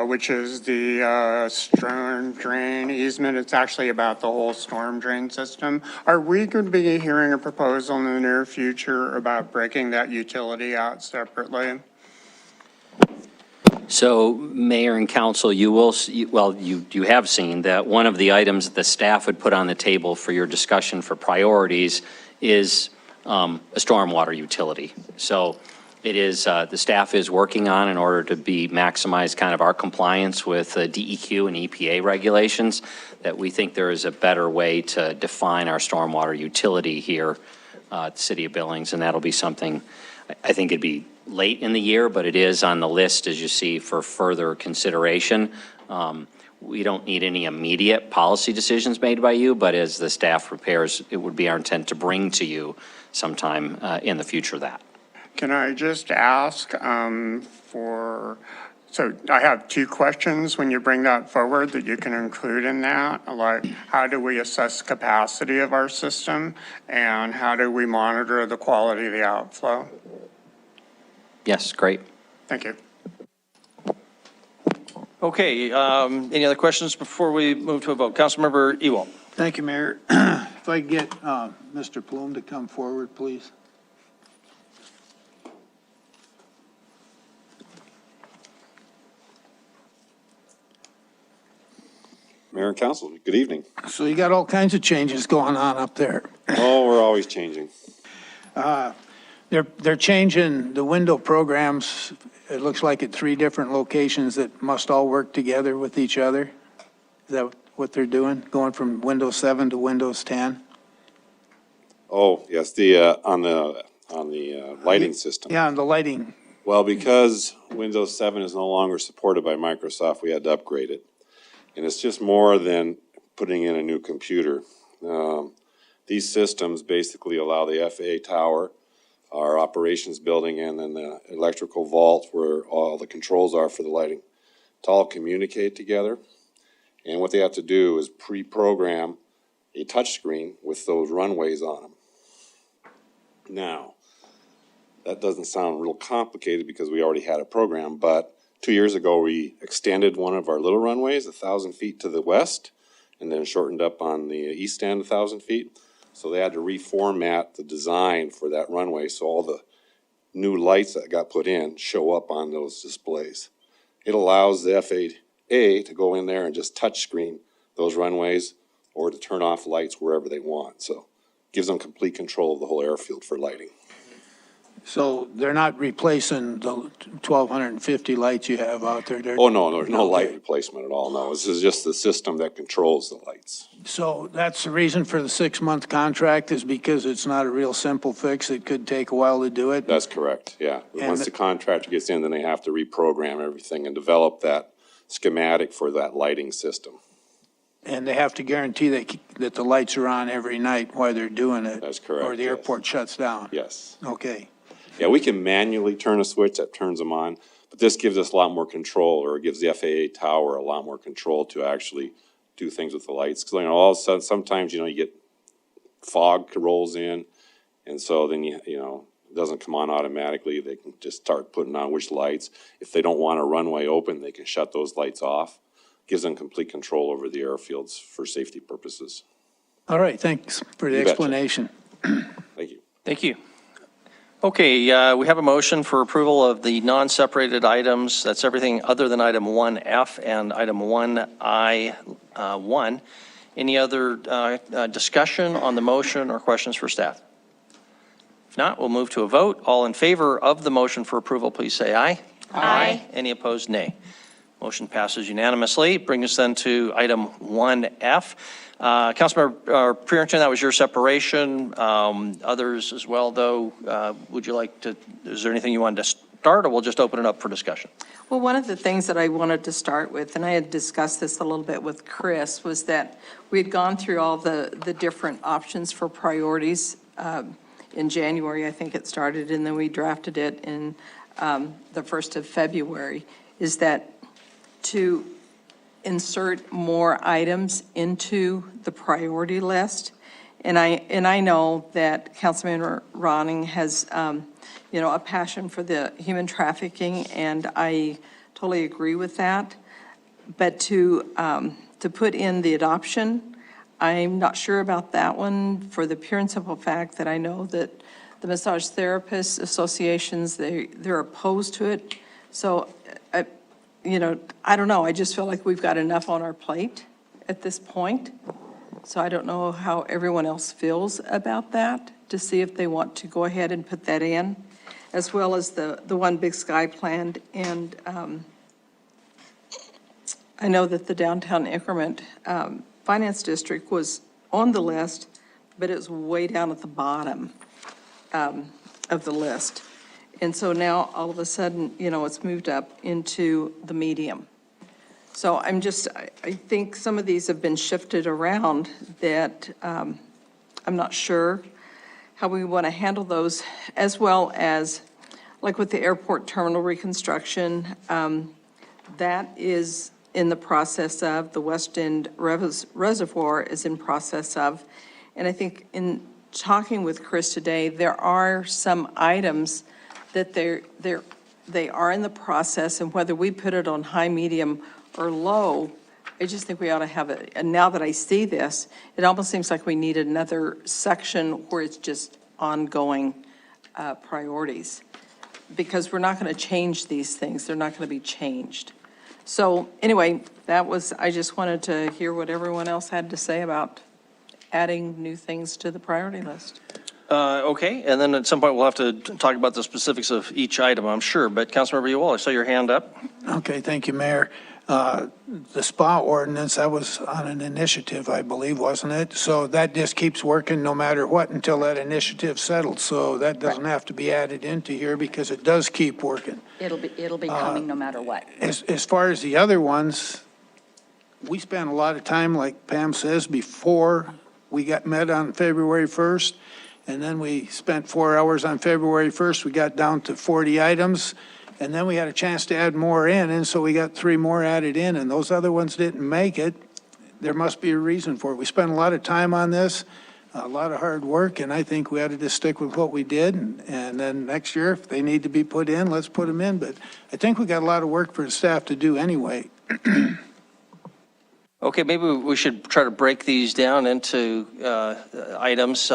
[SPEAKER 8] which is the storm drain easement. It's actually about the whole storm drain system. Are we going to be hearing a proposal in the near future about breaking that utility out separately?
[SPEAKER 12] So, Mayor and Council, you will, you have seen that one of the items that the staff would put on the table for your discussion for priorities is a stormwater utility. So it is, the staff is working on in order to maximize kind of our compliance with DEQ and EPA regulations, that we think there is a better way to define our stormwater utility here at the City of Billings, and that'll be something, I think it'd be late in the year, but it is on the list, as you see, for further consideration. We don't need any immediate policy decisions made by you, but as the staff prepares, it would be our intent to bring to you sometime in the future that.
[SPEAKER 8] Can I just ask so I have two questions when you bring that forward that you can include in that, like how do we assess capacity of our system and how do we monitor the quality of the outflow?
[SPEAKER 12] Yes, great.
[SPEAKER 8] Thank you.
[SPEAKER 2] Okay, any other questions before we move to a vote? Councilmember Ewald.
[SPEAKER 1] Thank you, Mayor. If I could get Mr. Plume to come forward, please.
[SPEAKER 18] Mayor and Council, good evening.
[SPEAKER 1] So you got all kinds of changes going on up there.
[SPEAKER 18] Oh, we're always changing.
[SPEAKER 1] They're changing the window programs, it looks like at 3 different locations that must all work together with each other. Is that what they're doing, going from Windows 7 to Windows 10?
[SPEAKER 18] Oh, yes, on the lighting system.
[SPEAKER 1] Yeah, on the lighting.
[SPEAKER 18] Well, because Windows 7 is no longer supported by Microsoft, we had to upgrade it. And it's just more than putting in a new computer. These systems basically allow the FAA tower, our operations building, and then the electrical vault where all the controls are for the lighting to all communicate together. And what they have to do is pre-program a touchscreen with those runways on them. Now, that doesn't sound real complicated because we already had a program, but 2 years ago we extended one of our little runways 1,000 feet to the west and then shortened up on the east end 1,000 feet. So they had to reformat the design for that runway so all the new lights that got put in show up on those displays. It allows the FAA to go in there and just touch screen those runways or to turn off lights wherever they want. So it gives them complete control of the whole airfield for lighting.
[SPEAKER 1] So they're not replacing the 1,250 lights you have out there?
[SPEAKER 18] Oh, no, there's no light replacement at all, no. This is just the system that controls the lights.
[SPEAKER 1] So that's the reason for the 6-month contract, is because it's not a real simple fix. It could take a while to do it.
[SPEAKER 18] That's correct, yeah.
[SPEAKER 1] And
[SPEAKER 18] Once the contractor gets in, then they have to reprogram everything and develop that schematic for that lighting system.
[SPEAKER 1] And they have to guarantee that the lights are on every night while they're doing it?
[SPEAKER 18] That's correct,
[SPEAKER 1] Or the
[SPEAKER 18] yes.
[SPEAKER 1] airport shuts down?
[SPEAKER 18] Yes.
[SPEAKER 1] Okay.
[SPEAKER 18] Yeah, we can manually turn a switch that turns them on, but this gives us a lot more control, or it gives the FAA tower a lot more control to actually do things with the lights. Because, all of a sudden, sometimes, you get fog rolls in, and so then, it doesn't come on automatically. They can just start putting on which lights. If they don't want a runway open, they can shut those lights off. Gives them complete control over the airfields for safety purposes.
[SPEAKER 1] All right, thanks for the
[SPEAKER 18] You betcha.
[SPEAKER 1] explanation.
[SPEAKER 18] Thank you.
[SPEAKER 2] Thank you. Okay, we have a motion for approval of the non-separated items. That's everything other than item 1F and item 1I1. Any other discussion on the motion or questions for staff? If not, we'll move to a vote. All in favor of the motion for approval, please say aye.
[SPEAKER 6] Aye.
[SPEAKER 2] Any opposed, nay. Motion passes unanimously. Bring us then to item 1F. Councilmember Purinton, that was your separation. Others as well, though. Would you like to, is there anything you wanted to start, or we'll just open it up for discussion?
[SPEAKER 15] Well, one of the things that I wanted to start with, and I had discussed this a little bit with Chris, was that we had gone through all the different options for priorities in January, I think it started, and then we drafted it in the 1st of February, is that to insert more items into the priority list. And I know that Councilman Ronning has, a passion for the human trafficking, and I totally agree with that. But to put in the adoption, I'm not sure about that one, for the pure and simple fact that I know that the massage therapists associations, they're opposed to it. So, I don't know. I just feel like we've got enough on our plate at this point. So I don't know how everyone else feels about that, to see if they want to go ahead and put that in, as well as the One Big Sky plan. And I know that the downtown increment finance district was on the list, but it was way down at the bottom of the list. And so now, all of a sudden, it's moved up into the medium. So I think some of these have been shifted around that I'm not sure how we want to handle those, as well as, like with the airport terminal reconstruction, that is in the process of, the West End Reservoir is in process of, and I think in talking with Chris today, there are some items that they are in the process, and whether we put it on high, medium, or low, I just think we ought to have it. And now that I see this, it almost seems like we need another section where it's just ongoing priorities, because we're not going to change these things. They're not going to be changed. So anyway, I just wanted to hear what everyone else had to say about adding new things to the priority list.
[SPEAKER 2] Okay, and then at some point we'll have to talk about the specifics of each item, I'm sure. But Councilmember Ewell, I saw your hand up.
[SPEAKER 1] Okay, thank you, Mayor. The spa ordinance, that was on an initiative, I believe, wasn't it? So that just keeps working no matter what until that initiative's settled. So that doesn't have to be added into here because it does keep working.
[SPEAKER 13] It'll be coming no matter what.
[SPEAKER 1] As far as the other ones, we spent a lot of time, like Pam says, before we got met on February 1st. And then we spent 4 hours on February 1st. We got down to 40 items. And then we had a chance to add more in, and so we got 3 more added in, and those other ones didn't make it. There must be a reason for it. We spent a lot of time on this, a lot of hard work, and I think we ought to just stick with what we did. And then next year, if they need to be put in, let's put them in. But I think we got a lot of work for the staff to do anyway.
[SPEAKER 2] Okay, maybe we should try to break these down into items.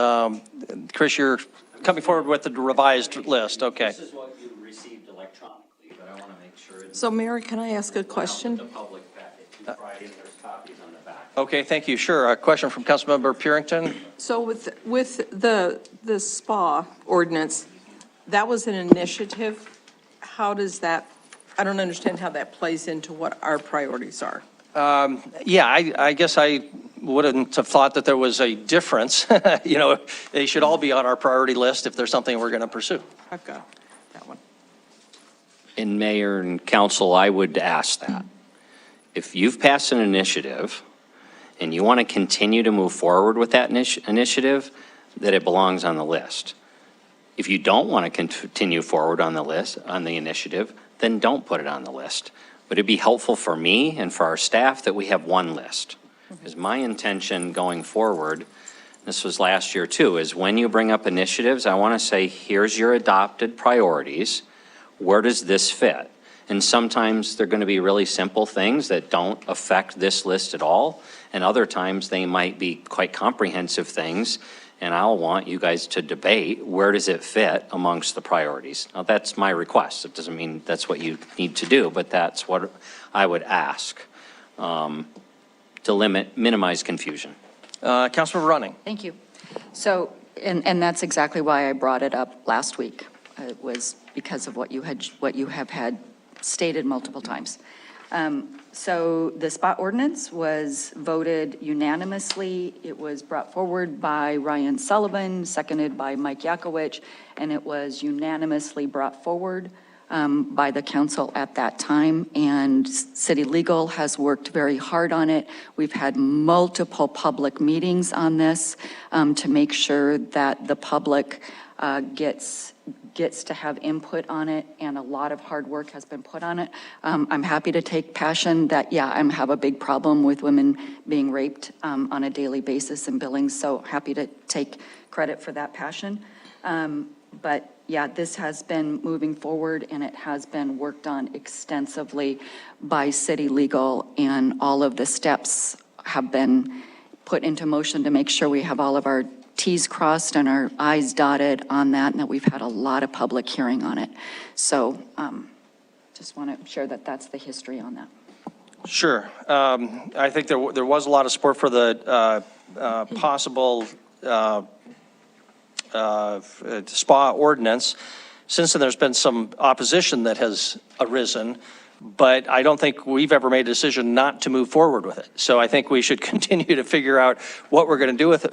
[SPEAKER 2] Chris, you're coming forward with the revised list, okay.
[SPEAKER 12] This is what you received electronically, but I want to make sure.
[SPEAKER 15] So Mary, can I ask a question?
[SPEAKER 12] The public packet, Friday, there's copies on the back.
[SPEAKER 2] Okay, thank you. Sure. A question from Councilmember Purinton.
[SPEAKER 15] So with the spa ordinance, that was an initiative. How does that, I don't understand how that plays into what our priorities are.
[SPEAKER 2] Yeah, I guess I wouldn't have thought that there was a difference. You know, they should all be on our priority list if there's something we're going to pursue.
[SPEAKER 15] I've got that one.
[SPEAKER 12] And Mayor and Council, I would ask that. If you've passed an initiative and you want to continue to move forward with that initiative, that it belongs on the list. If you don't want to continue forward on the list, on the initiative, then don't put it on the list. But it'd be helpful for me and for our staff that we have one list. Because my intention going forward, this was last year too, is when you bring up initiatives, I want to say, here's your adopted priorities. Where does this fit? And sometimes they're going to be really simple things that don't affect this list at all. And other times they might be quite comprehensive things. And I'll want you guys to debate, where does it fit amongst the priorities? Now, that's my request. It doesn't mean that's what you need to do, but that's what I would ask to minimize confusion.
[SPEAKER 2] Councilmember Running.
[SPEAKER 13] Thank you. So, and that's exactly why I brought it up last week. It was because of what you have had stated multiple times. So the spot ordinance was voted unanimously. It was brought forward by Ryan Sullivan, seconded by Mike Yakowicz, and it was unanimously brought forward by the council at that time. And City Legal has worked very hard on it. We've had multiple public meetings on this to make sure that the public gets to have input on it, and a lot of hard work has been put on it. I'm happy to take passion that, yeah, I have a big problem with women being raped on a daily basis in Billings, so happy to take credit for that passion. But yeah, this has been moving forward, and it has been worked on extensively by City Legal, and all of the steps have been put into motion to make sure we have all of our T's crossed and our I's dotted on that, and that we've had a lot of public hearing on it. So just want to share that that's the history on that.
[SPEAKER 2] Sure. I think there was a lot of support for the possible SPA ordinance. Since then, there's been some opposition that has arisen, but I don't think we've ever made a decision not to move forward with it. So I think we should continue to figure out what we're going to do with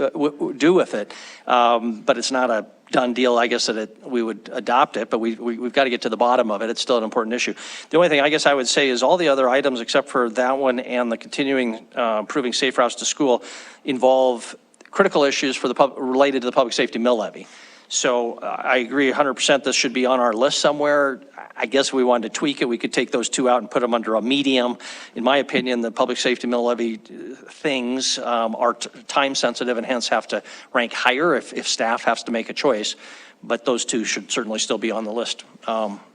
[SPEAKER 2] it. But it's not a done deal, I guess, that we would adopt it, but we've got to get to the bottom of it. It's still an important issue. The only thing I guess I would say is all the other items except for that one and the continuing improving safe routes to school involve critical issues for related to the public safety mill levy. So I agree 100% this should be on our list somewhere. I guess if we wanted to tweak it, we could take those two out and put them under a medium. In my opinion, the public safety mill levy things are time sensitive and hence have to rank higher if staff has to make a choice. But those two should certainly still be on the list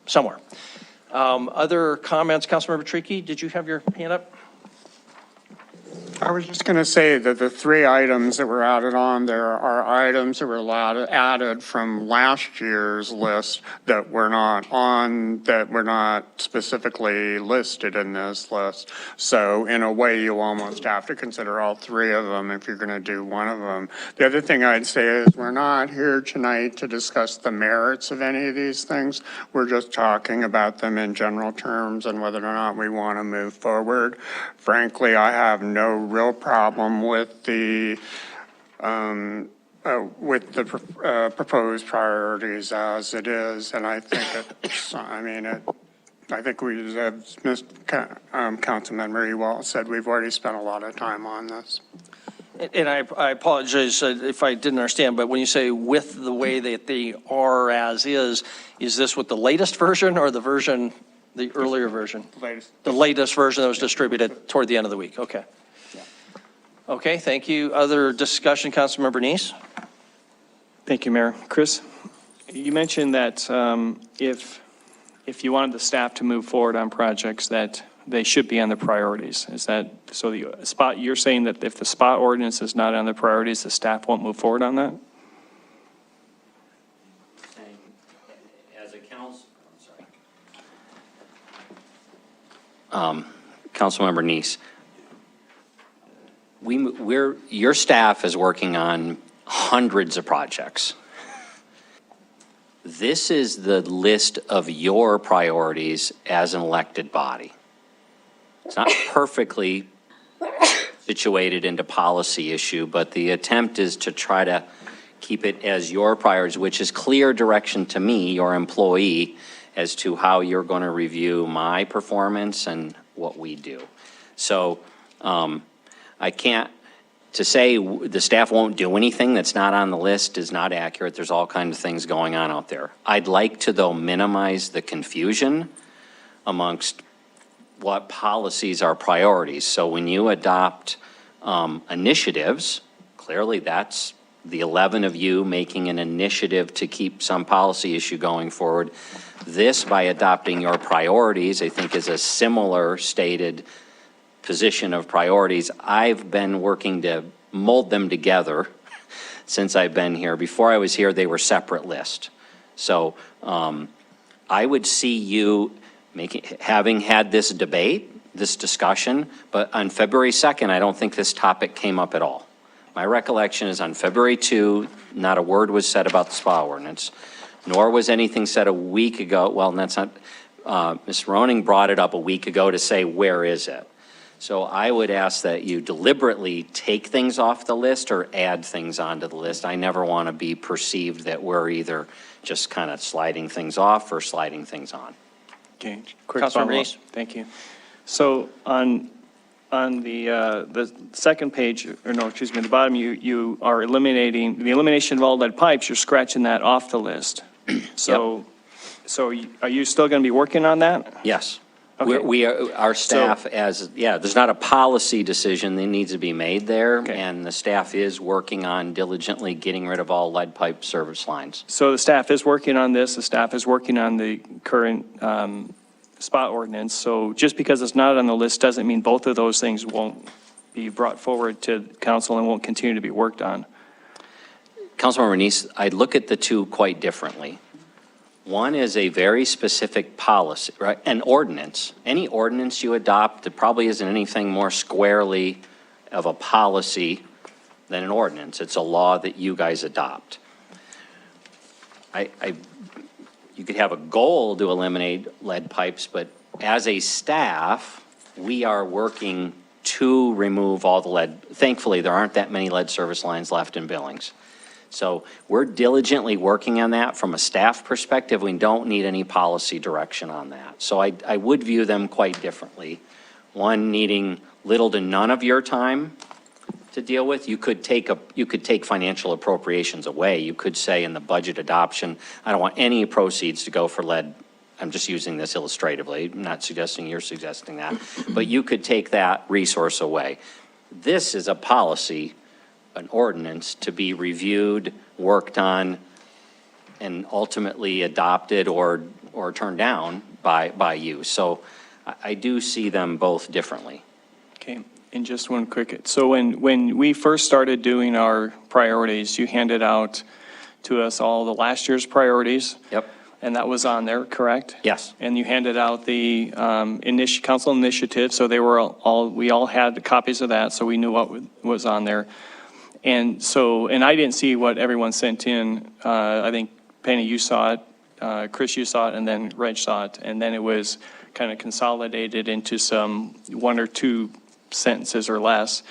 [SPEAKER 2] somewhere. Other comments? Councilmember Trickey, did you have your hand up?
[SPEAKER 8] I was just going to say that the three items that were added on there are items that were added from last year's list that were not on, that were not specifically listed in this list. So in a way, you almost have to consider all three of them if you're going to do one of them. The other thing I'd say is we're not here tonight to discuss the merits of any of these things. We're just talking about them in general terms and whether or not we want to move forward. Frankly, I have no real problem with the proposed priorities as it is, and I think it's, I think we have, Councilmember Ewald said, we've already spent a lot of time on this.
[SPEAKER 2] And I apologize if I didn't understand, but when you say with the way that they are as is this with the latest version or the version, the earlier version? The latest version that was distributed toward the end of the week. Okay. Okay, thank you. Other discussion, Councilmember Neese?
[SPEAKER 17] Thank you, Mayor. Chris, you mentioned that if you wanted the staff to move forward on projects, that they should be on the priorities. Is that so? The spot you're saying that if the spot ordinance is not on the priorities, the staff won't move forward on that?
[SPEAKER 12] As a council, I'm sorry. Councilmember Neese. Your staff is working on hundreds of projects. This is the list of your priorities as an elected body. It's not perfectly situated into policy issue, but the attempt is to try to keep it as your priorities, which is clear direction to me, your employee, as to how you're going to review my performance and what we do. So I can't, to say the staff won't do anything that's not on the list is not accurate. There's all kinds of things going on out there. I'd like to, though, minimize the confusion amongst what policies are priorities. So when you adopt initiatives, clearly that's the 11 of you making an initiative to keep some policy issue going forward. This, by adopting your priorities, I think is a similar stated position of priorities. I've been working to mold them together since I've been here. Before I was here, they were separate lists. So I would see you having had this debate, this discussion, but on February 2nd, I don't think this topic came up at all. My recollection is on February 2, not a word was said about the spa ordinance, nor was anything said a week ago. Well, that's not, Ms. Roning brought it up a week ago to say, where is it? So I would ask that you deliberately take things off the list or add things onto the list. I never want to be perceived that we're either just kind of sliding things off or sliding things on.
[SPEAKER 17] Okay, quick
[SPEAKER 2] Councilor
[SPEAKER 17] follow-up.
[SPEAKER 2] Reese.
[SPEAKER 17] Thank you. So on the second page, or no, excuse me, the bottom, you are eliminating, the elimination of all lead pipes, you're scratching that off the list. So, are you still going to be working on that?
[SPEAKER 12] Yes.
[SPEAKER 17] Okay.
[SPEAKER 12] We are, our staff there's not a policy decision that needs to be made there, and the staff is working on diligently getting rid of all lead pipe service lines.
[SPEAKER 17] So the staff is working on this, the staff is working on the current spot ordinance. So just because it's not on the list doesn't mean both of those things won't be brought forward to council and won't continue to be worked on.
[SPEAKER 12] Councilmember Neese, I look at the two quite differently. One is a very specific policy, right? An ordinance. Any ordinance you adopt, there probably isn't anything more squarely of a policy than an ordinance. It's a law that you guys adopt. You could have a goal to eliminate lead pipes, but as a staff, we are working to remove all the lead. Thankfully, there aren't that many lead service lines left in Billings. So we're diligently working on that from a staff perspective. We don't need any policy direction on that. So I would view them quite differently. One needing little to none of your time to deal with. You could take financial appropriations away. You could say in the budget adoption, I don't want any proceeds to go for lead. I'm just using this illustratively. I'm not suggesting you're suggesting that, but you could take that resource away. This is a policy, an ordinance to be reviewed, worked on, and ultimately adopted or turned down by you. So I do see them both differently.
[SPEAKER 17] Okay, and just one quick, so when we first started doing our priorities, you handed out to us all the last year's priorities.
[SPEAKER 12] Yep.
[SPEAKER 17] And that was on there, correct?
[SPEAKER 12] Yes.
[SPEAKER 17] And you handed out the council initiative, so they were we all had the copies of that, so we knew what was on there. And so, and I didn't see what everyone sent in. I think Penny, you saw it, Chris, you saw it, and then Reg saw it. And then it was kind of consolidated into some 1 or 2 sentences or less.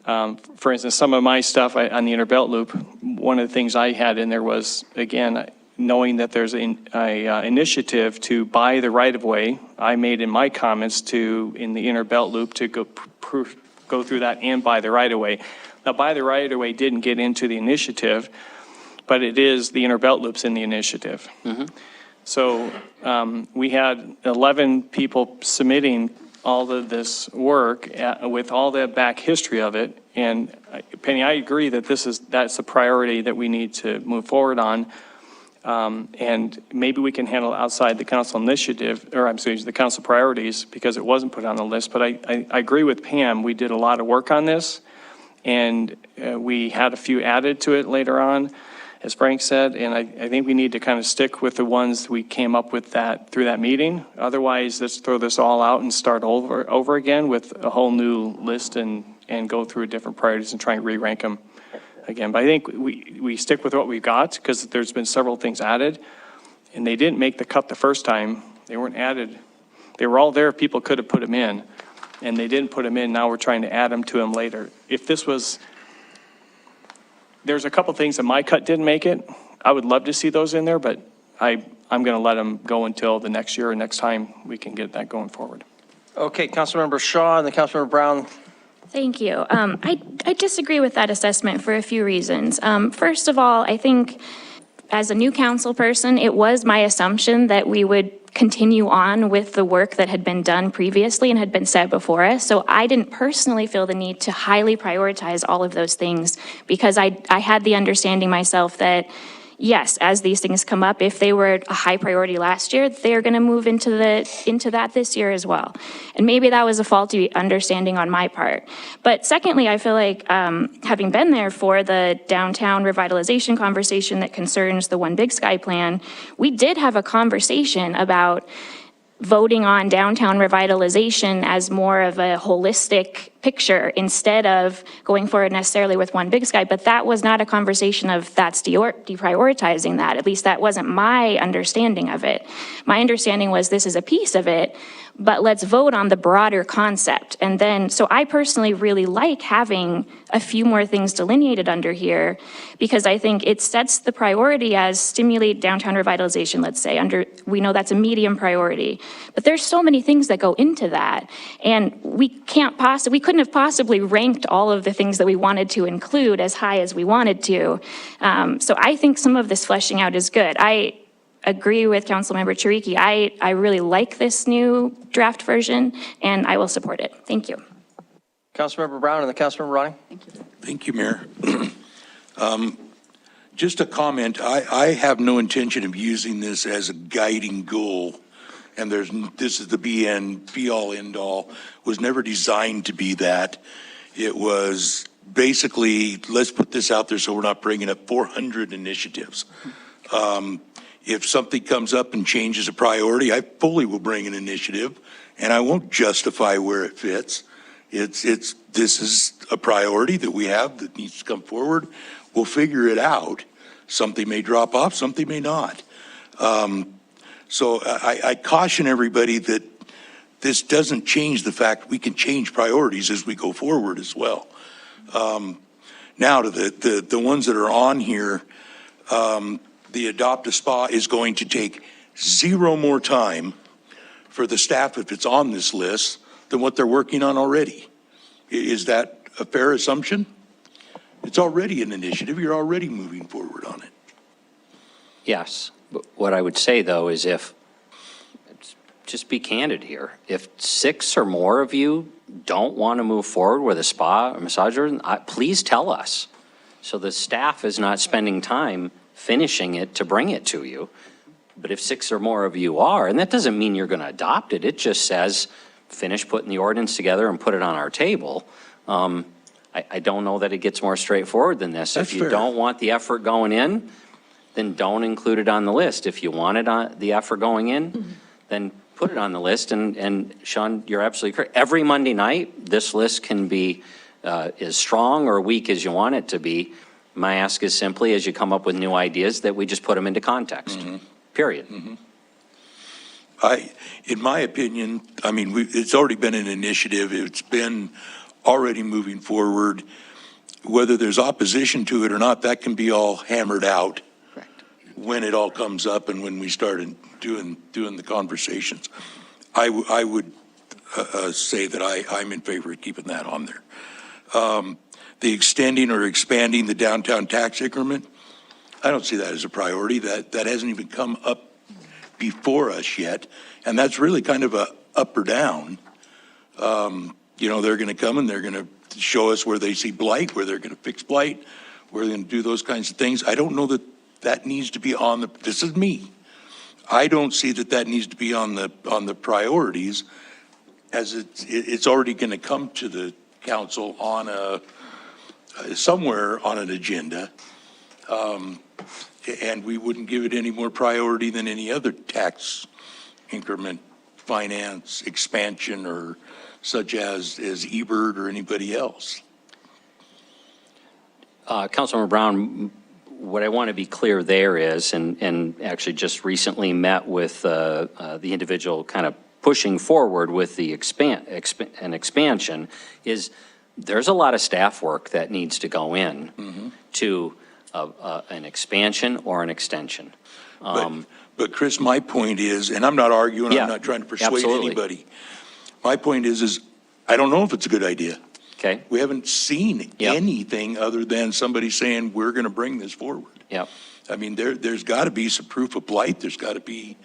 [SPEAKER 17] For instance, some of my stuff on the inner belt loop, one of the things I had in there was, again, knowing that there's an initiative to buy the right-of-way. I made in my comments in the inner belt loop to go through that and buy the right-of-way. Now, buy the right-of-way didn't get into the initiative, but it is the inner belt loops in the initiative. Mm-hmm. So we had 11 people submitting all of this work with all the back history of it. And Penny, I agree that that's a priority that we need to move forward on. And maybe we can handle outside the council initiative, or I'm sorry, the council priorities, because it wasn't put on the list. But I agree with Pam. We did a lot of work on this. And we had a few added to it later on, as Frank said, and I think we need to kind of stick with the ones we came up with through that meeting. Otherwise, let's throw this all out and start over again with a whole new list and go through different priorities and try and re-rank them. again, but I think we stick with what we've got because there's been several things added, and they didn't make the cut the first time. They weren't added. They were all there. People could have put them in, and they didn't put them in. Now we're trying to add them to them later. If this was, there's a couple things that my cut didn't make it. I would love to see those in there, but I'm going to let them go until the next year or next time we can get that going forward.
[SPEAKER 2] Okay, Councilmember Shaw and then Councilmember Brown.
[SPEAKER 19] Thank you. I disagree with that assessment for a few reasons. First of all, I think as a new council person, it was my assumption that we would continue on with the work that had been done previously and had been said before us. So I didn't personally feel the need to highly prioritize all of those things because I had the understanding myself that yes, as these things come up, if they were a high priority last year, they're going to move into that this year as well. And maybe that was a faulty understanding on my part. But secondly, I feel like having been there for the downtown revitalization conversation that concerns the One Big Sky plan, we did have a conversation about voting on downtown revitalization as more of a holistic picture instead of going forward necessarily with One Big Sky. But that was not a conversation of that's deprioritizing that. At least that wasn't my understanding of it. My understanding was this is a piece of it, but let's vote on the broader concept. And then, so I personally really like having a few more things delineated under here because I think it sets the priority as stimulate downtown revitalization, let's say, we know that's a medium priority, but there's so many things that go into that. And we couldn't have possibly ranked all of the things that we wanted to include as high as we wanted to. So I think some of this fleshing out is good. I agree with Councilmember Chiriqui. I really like this new draft version, and I will support it. Thank you.
[SPEAKER 2] Councilmember Brown and the Councilmember Ronning.
[SPEAKER 7] Thank you, Mayor. Just a comment. I have no intention of using this as a guiding goal. And this is the be all end all. Was never designed to be that. It was basically, let's put this out there so we're not bringing up 400 initiatives. If something comes up and changes a priority, I fully will bring an initiative, and I won't justify where it fits. This is a priority that we have that needs to come forward. We'll figure it out. Something may drop off, something may not. So I caution everybody that this doesn't change the fact we can change priorities as we go forward as well. Now to the ones that are on here, the Adopt a Spa is going to take zero more time for the staff if it's on this list than what they're working on already. Is that a fair assumption? It's already an initiative. You're already moving forward on it.
[SPEAKER 12] Yes. But what I would say, though, is just be candid here. If 6 or more of you don't want to move forward with a spa or massage, please tell us. So the staff is not spending time finishing it to bring it to you. But if 6 or more of you are, and that doesn't mean you're going to adopt it, it just says finish putting the ordinance together and put it on our table. I don't know that it gets more straightforward than this.
[SPEAKER 7] That's
[SPEAKER 12] if you
[SPEAKER 7] fair.
[SPEAKER 12] don't want the effort going in, then don't include it on the list. If you want it on the effort going in, then put it on the list. And Sean, you're absolutely correct. Every Monday night, this list can be as strong or weak as you want it to be. My ask is simply, as you come up with new ideas, that we just put them into context, period.
[SPEAKER 7] In my opinion, I mean, it's already been an initiative. It's been already moving forward. Whether there's opposition to it or not, that can be all hammered out when it all comes up and when we started doing the conversations. I would say that I'm in favor of keeping that on there. The extending or expanding the downtown tax increment, I don't see that as a priority. That hasn't even come up before us yet, and that's really kind of a up or down. They're going to come and they're going to show us where they see blight, where they're going to fix blight, where they're going to do those kinds of things. I don't know that needs to be on the. This is me. I don't see that needs to be on the priorities, as it's already going to come to the council on somewhere on an agenda. And we wouldn't give it any more priority than any other tax increment, finance, expansion, or such as eBird or anybody else.
[SPEAKER 12] Councilmember Brown, what I want to be clear there is, and actually just recently met with the individual kind of pushing forward with the expansion, is there's a lot of staff work that needs to go in to an expansion or an extension.
[SPEAKER 7] But Chris, my point is, and I'm not arguing,
[SPEAKER 12] Yeah,
[SPEAKER 7] I'm not trying to persuade
[SPEAKER 12] absolutely.
[SPEAKER 7] anybody. My point is I don't know if it's a good idea.
[SPEAKER 12] Okay.
[SPEAKER 7] We haven't seen anything other than somebody saying, we're going to bring this forward.
[SPEAKER 12] Yep.
[SPEAKER 7] I mean, there's got to be some proof of blight. There's got to be,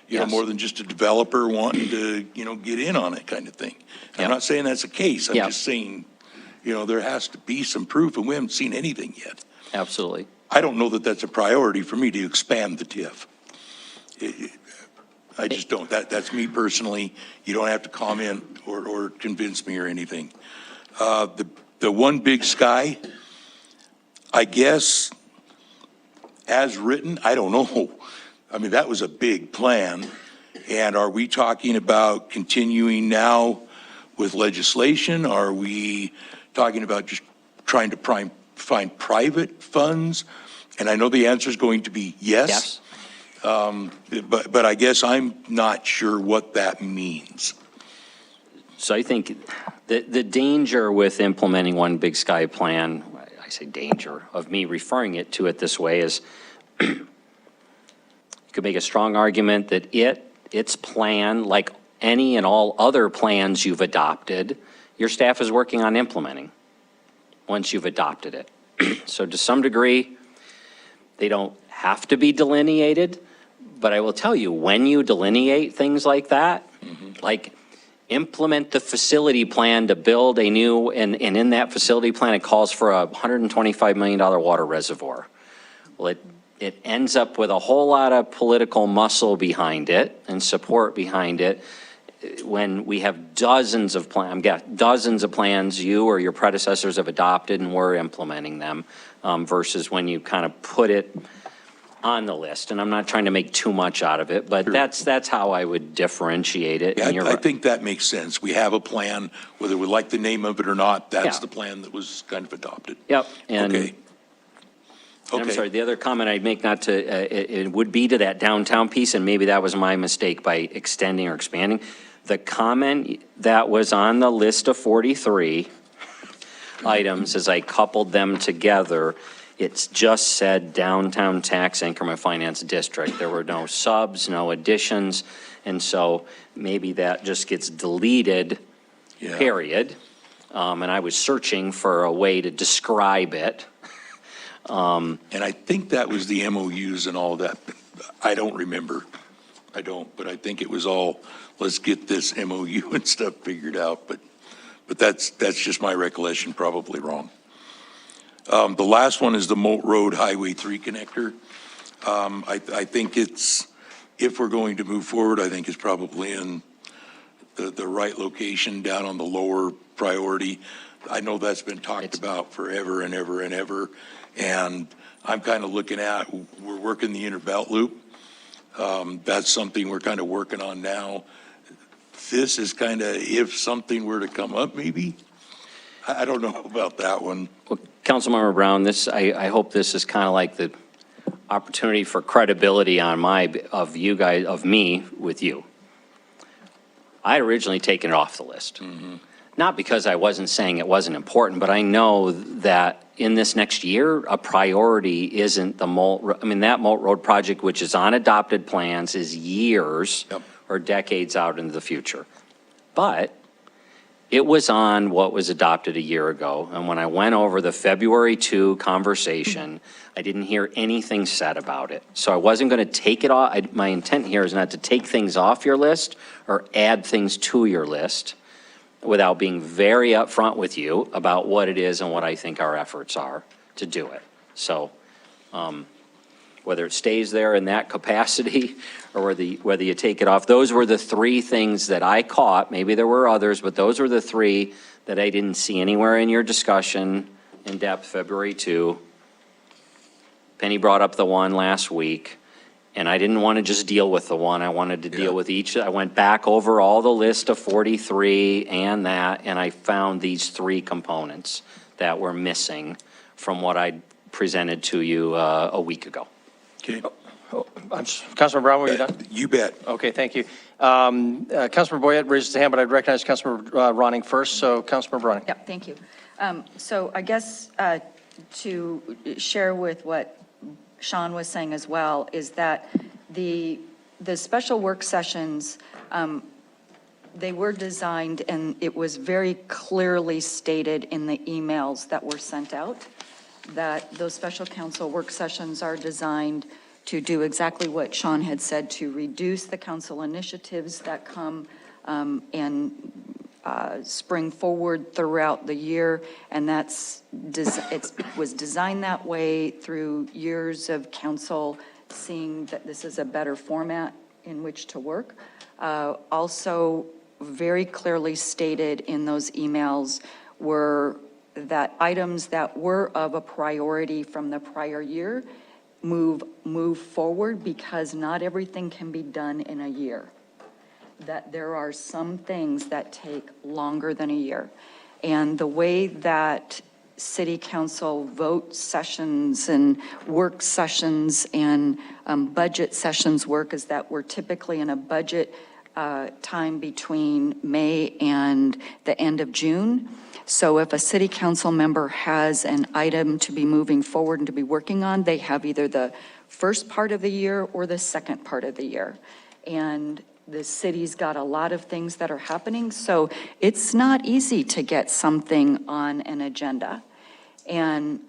[SPEAKER 7] you know,
[SPEAKER 12] Yes.
[SPEAKER 7] more than just a developer wanting to, you know, get in on it kind of thing. I'm not saying that's the case. I'm just saying, you know, there has to be some proof, and we haven't seen anything yet.
[SPEAKER 12] Absolutely.
[SPEAKER 7] I don't know that that's a priority for me to expand the TIF. I just don't. That's me personally. You don't have to comment or convince me or anything. The one big sky, I guess, as written, I don't know. I mean, that was a big plan. And are we talking about continuing now with legislation? Are we talking about just trying to find private funds? And I know the answer is going to be yes. But I guess I'm not sure what that means.
[SPEAKER 12] So I think the danger with implementing one big sky plan, I say danger of me referring to it this way, is you could make a strong argument that its plan, like any and all other plans you've adopted, your staff is working on implementing once you've adopted it. So to some degree, they don't have to be delineated, but I will tell you, when you delineate things like that, like implement the facility plan to build a new, and in that facility plan, it calls for a $125 million water reservoir. Well, it ends up with a whole lot of political muscle behind it and support behind it when we have dozens of plans you or your predecessors have adopted and we're implementing them, versus when you kind of put it on the list. And I'm not trying to make too much out of it, but that's how I would differentiate it.
[SPEAKER 7] Yeah,
[SPEAKER 12] And
[SPEAKER 7] I think that makes sense. We have a plan, whether we like the name of it or not, that's the plan that was kind of adopted.
[SPEAKER 12] Yep. And
[SPEAKER 7] Okay.
[SPEAKER 12] And I'm sorry, the other comment I'd make it would be to that downtown piece, and maybe that was my mistake by extending or expanding. The comment that was on the list of 43 items, as I coupled them together, it's just said downtown tax increment finance district. There were no subs, no additions, and so maybe that just gets deleted, period. And I was searching for a way to describe it.
[SPEAKER 7] And I think that was the MOUs and all that. I don't remember. I don't, but I think it was all, let's get this MOU and stuff figured out. But that's just my recollection, probably wrong. The last one is the Moat Road Highway 3 connector. I think it's, if we're going to move forward, I think it's probably in the right location down on the lower priority. I know that's been talked about forever and ever and ever. And I'm kind of looking at, we're working the inner belt loop. That's something we're kind of working on now. This is kind of, if something were to come up, maybe. I don't know about that one.
[SPEAKER 12] Well, Councilmember Brown, I hope this is kind of like the opportunity for credibility on me with you. I had originally taken it off the list. Not because I wasn't saying it wasn't important, but I know that in this next year, a priority isn't the Moat, that Moat Road project, which is on adopted plans, is years or decades out into the future. But it was on what was adopted a year ago. And when I went over the February 2 conversation, I didn't hear anything said about it. So I wasn't going to take it off. My intent here is not to take things off your list or add things to your list, without being very upfront with you about what it is and what I think our efforts are to do it. So whether it stays there in that capacity or whether you take it off, those were the three things that I caught. Maybe there were others, but those were the three that I didn't see anywhere in your discussion in depth, February 2. Penny brought up the one last week. And I didn't want to just deal with the one. I wanted to deal with each. I went back over all the list of 43 and I found these three components that were missing from what I presented to you a week ago.
[SPEAKER 7] Okay.
[SPEAKER 2] Councilmember Brown, were you done?
[SPEAKER 7] You bet.
[SPEAKER 2] Okay, thank you. Councilmember Boyette raised his hand, but I'd recognize Councilmember Ronning first, so Councilmember Ronning.
[SPEAKER 13] Yeah, thank you. So I guess to share with what Sean was saying as well, is that the special work sessions, they were designed, and it was very clearly stated in the emails that were sent out, that those special council work sessions are designed to do exactly what Sean had said, to reduce the council initiatives that come and spring forward throughout the year. And it was designed that way through years of council seeing that this is a better format in which to work. Also, very clearly stated in those emails were that items that were of a priority from the prior year move forward, because not everything can be done in a year. That there are some things that take longer than a year. And the way that city council vote sessions and work sessions and budget sessions work is that we're typically in a budget time between May and the end of June. So if a city council member has an item to be moving forward and to be working on, they have either the first part of the year or the second part of the year. And the city's got a lot of things that are happening, so it's not easy to get something on an agenda. And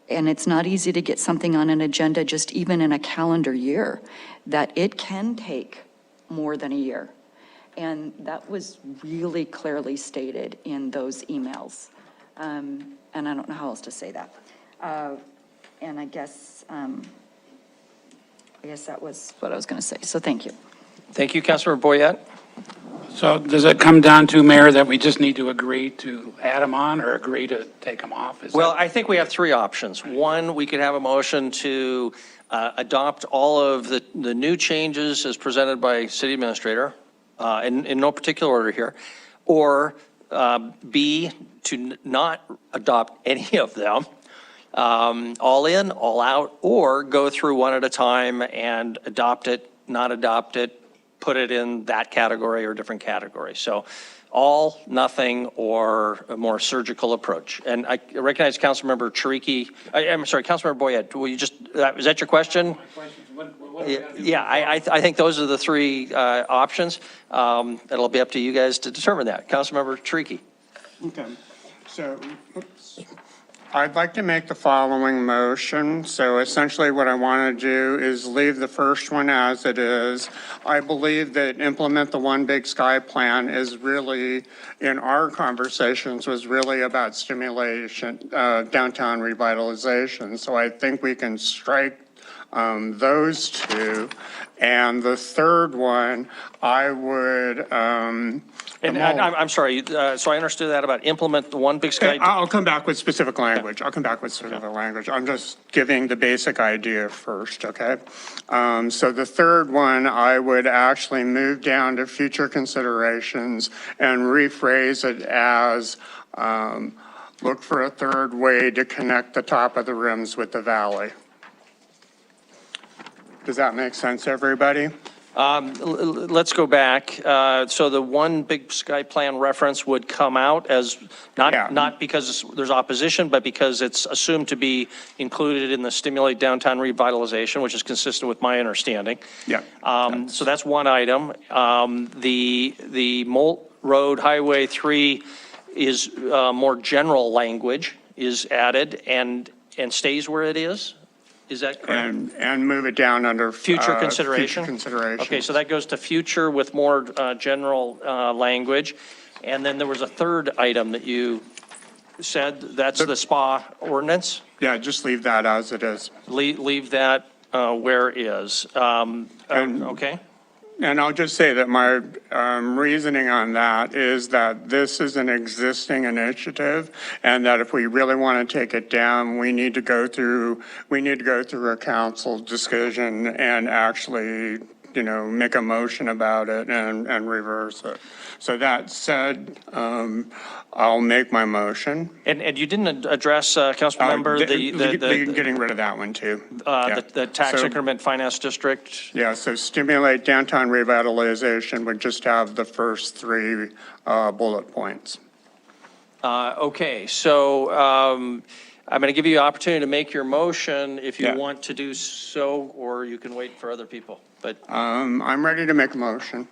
[SPEAKER 13] it's not easy to get something on an agenda just even in a calendar year, that it can take more than a year. And that was really clearly stated in those emails. And I don't know how else to say that. And I guess that was what I was going to say. So thank you.
[SPEAKER 2] Thank you, Councilmember Boyette.
[SPEAKER 20] So does it come down to, Mayor, that we just need to agree to add them on or agree to take them off?
[SPEAKER 2] Well, I think we have three options. One, we could have a motion to adopt all of the new changes as presented by city administrator, in no particular order here, or B, to not adopt any of them, all in, all out, or go through one at a time and adopt it, not adopt it, put it in that category or different category. So all, nothing, or a more surgical approach. And I recognize Councilmember Chiriqui. I'm sorry, Councilmember Boyette, will you just, is that your question? Yeah, I think those are the three options. It'll be up to you guys to determine that. Councilmember Chiriqui.
[SPEAKER 8] Okay, so I'd like to make the following motion. So essentially what I want to do is leave the first one as it is. I believe that implement the One Big Sky plan is really, in our conversations, was really about stimulation, downtown revitalization. So I think we can strike those two. And the third one, I would,
[SPEAKER 2] And I'm sorry, so I understood that about implement the One Big Sky.
[SPEAKER 8] I'll come back with specific language. I'll come back with specific language. I'm just giving the basic idea first, okay? So the third one, I would actually move down to future considerations and rephrase it as look for a third way to connect the top of the rims with the valley. Does that make sense, everybody?
[SPEAKER 2] Let's go back. So the One Big Sky plan reference would come out as not because there's opposition, but because it's assumed to be included in the stimulate downtown revitalization, which is consistent with my understanding.
[SPEAKER 8] Yeah.
[SPEAKER 2] So that's one item. The Molt Road Highway 3 is more general language is added and stays where it is. Is that correct?
[SPEAKER 8] And move it down under
[SPEAKER 2] future consideration?
[SPEAKER 8] Future consideration.
[SPEAKER 2] Okay, so that goes to future with more general language. And then there was a third item that you said, that's the spa ordinance?
[SPEAKER 8] Yeah, just leave that as it is.
[SPEAKER 2] Leave that where it is. Okay.
[SPEAKER 8] And I'll just say that my reasoning on that is that this is an existing initiative, and that if we really want to take it down, we need to go through a council discussion and actually make a motion about it and reverse it. So that said, I'll make my motion.
[SPEAKER 2] And you didn't address, Councilmember,
[SPEAKER 8] Getting rid of that one too.
[SPEAKER 2] the tax
[SPEAKER 8] So-
[SPEAKER 2] increment finance district.
[SPEAKER 8] Yeah, so stimulate downtown revitalization would just have the first three bullet points.
[SPEAKER 2] Okay, so I'm going to give you an opportunity to make your motion if you
[SPEAKER 8] Yeah.
[SPEAKER 2] want to do so, or you can wait for other people, but,
[SPEAKER 8] I'm ready to make a motion.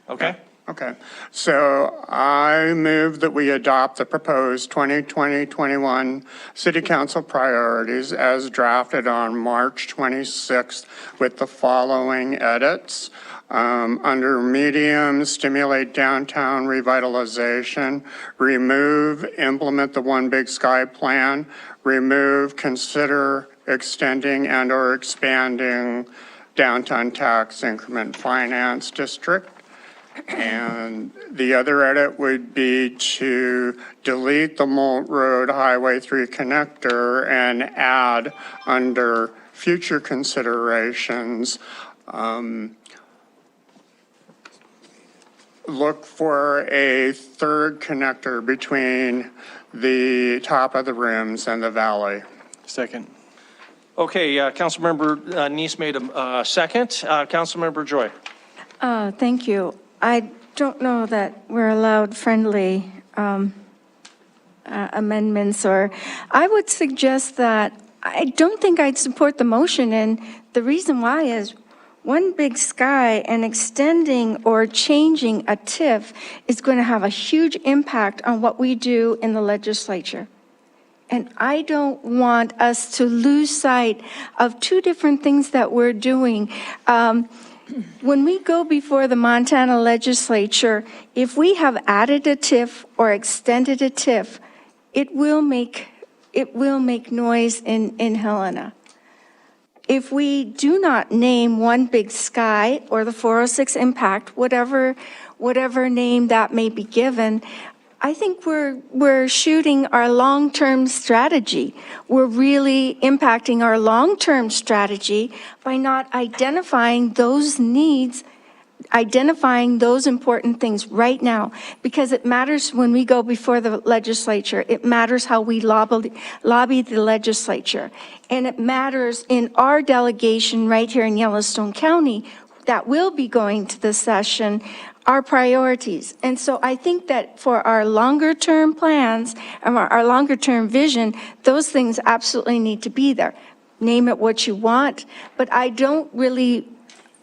[SPEAKER 2] okay?
[SPEAKER 8] Okay, so I move that we adopt the proposed 2020-21 City Council priorities as drafted on March 26th with the following edits. Under medium, stimulate downtown revitalization, remove, implement the One Big Sky plan, remove, consider extending and/or expanding downtown tax increment finance district. And the other edit would be to delete the Moult Road Highway 3 connector and add under future considerations, look for a third connector between the top of the rims and the valley.
[SPEAKER 17] Second.
[SPEAKER 2] Okay, Councilmember Neese made a second. Councilmember Joy.
[SPEAKER 4] Thank you. I don't know that we're allowed friendly amendments, or I would suggest that I don't think I'd support the motion, and the reason why is One Big Sky and extending or changing a TIF is going to have a huge impact on what we do in the legislature. And I don't want us to lose sight of two different things that we're doing. When we go before the Montana legislature, if we have added a TIF or extended a TIF, it will make noise in Helena. If we do not name One Big Sky or the 406 impact, whatever name that may be given, I think we're shooting our long-term strategy. We're really impacting our long-term strategy by not identifying those needs, identifying those important things right now, because it matters when we go before the legislature. It matters how we lobby the legislature. And it matters in our delegation right here in Yellowstone County that will be going to the session, our priorities. And so I think that for our longer term plans and our longer term vision, those things absolutely need to be there. Name it what you want, but I don't really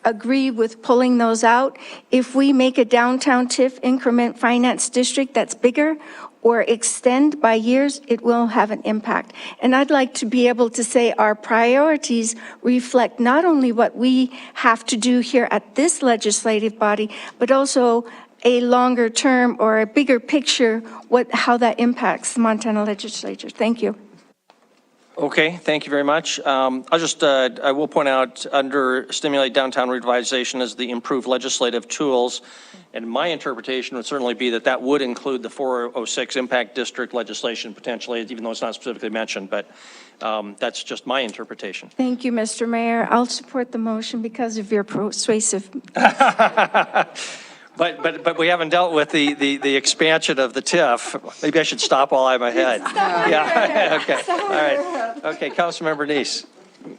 [SPEAKER 4] agree with pulling those out. If we make a downtown TIF increment finance district that's bigger or extend by years, it will have an impact. And I'd like to be able to say our priorities reflect not only what we have to do here at this legislative body, but also a longer term or a bigger picture, how that impacts the Montana legislature. Thank you.
[SPEAKER 2] Okay, thank you very much. I will point out under stimulate downtown revitalization as the improved legislative tools. And my interpretation would certainly be that that would include the 406 impact district legislation potentially, even though it's not specifically mentioned, but that's just my interpretation.
[SPEAKER 4] Thank you, Mr. Mayor. I'll support the motion because of your persuasive.
[SPEAKER 2] But we haven't dealt with the expansion of the TIF. Maybe I should stop while I'm ahead. Yeah, okay, all right. Okay, Councilmember Neese.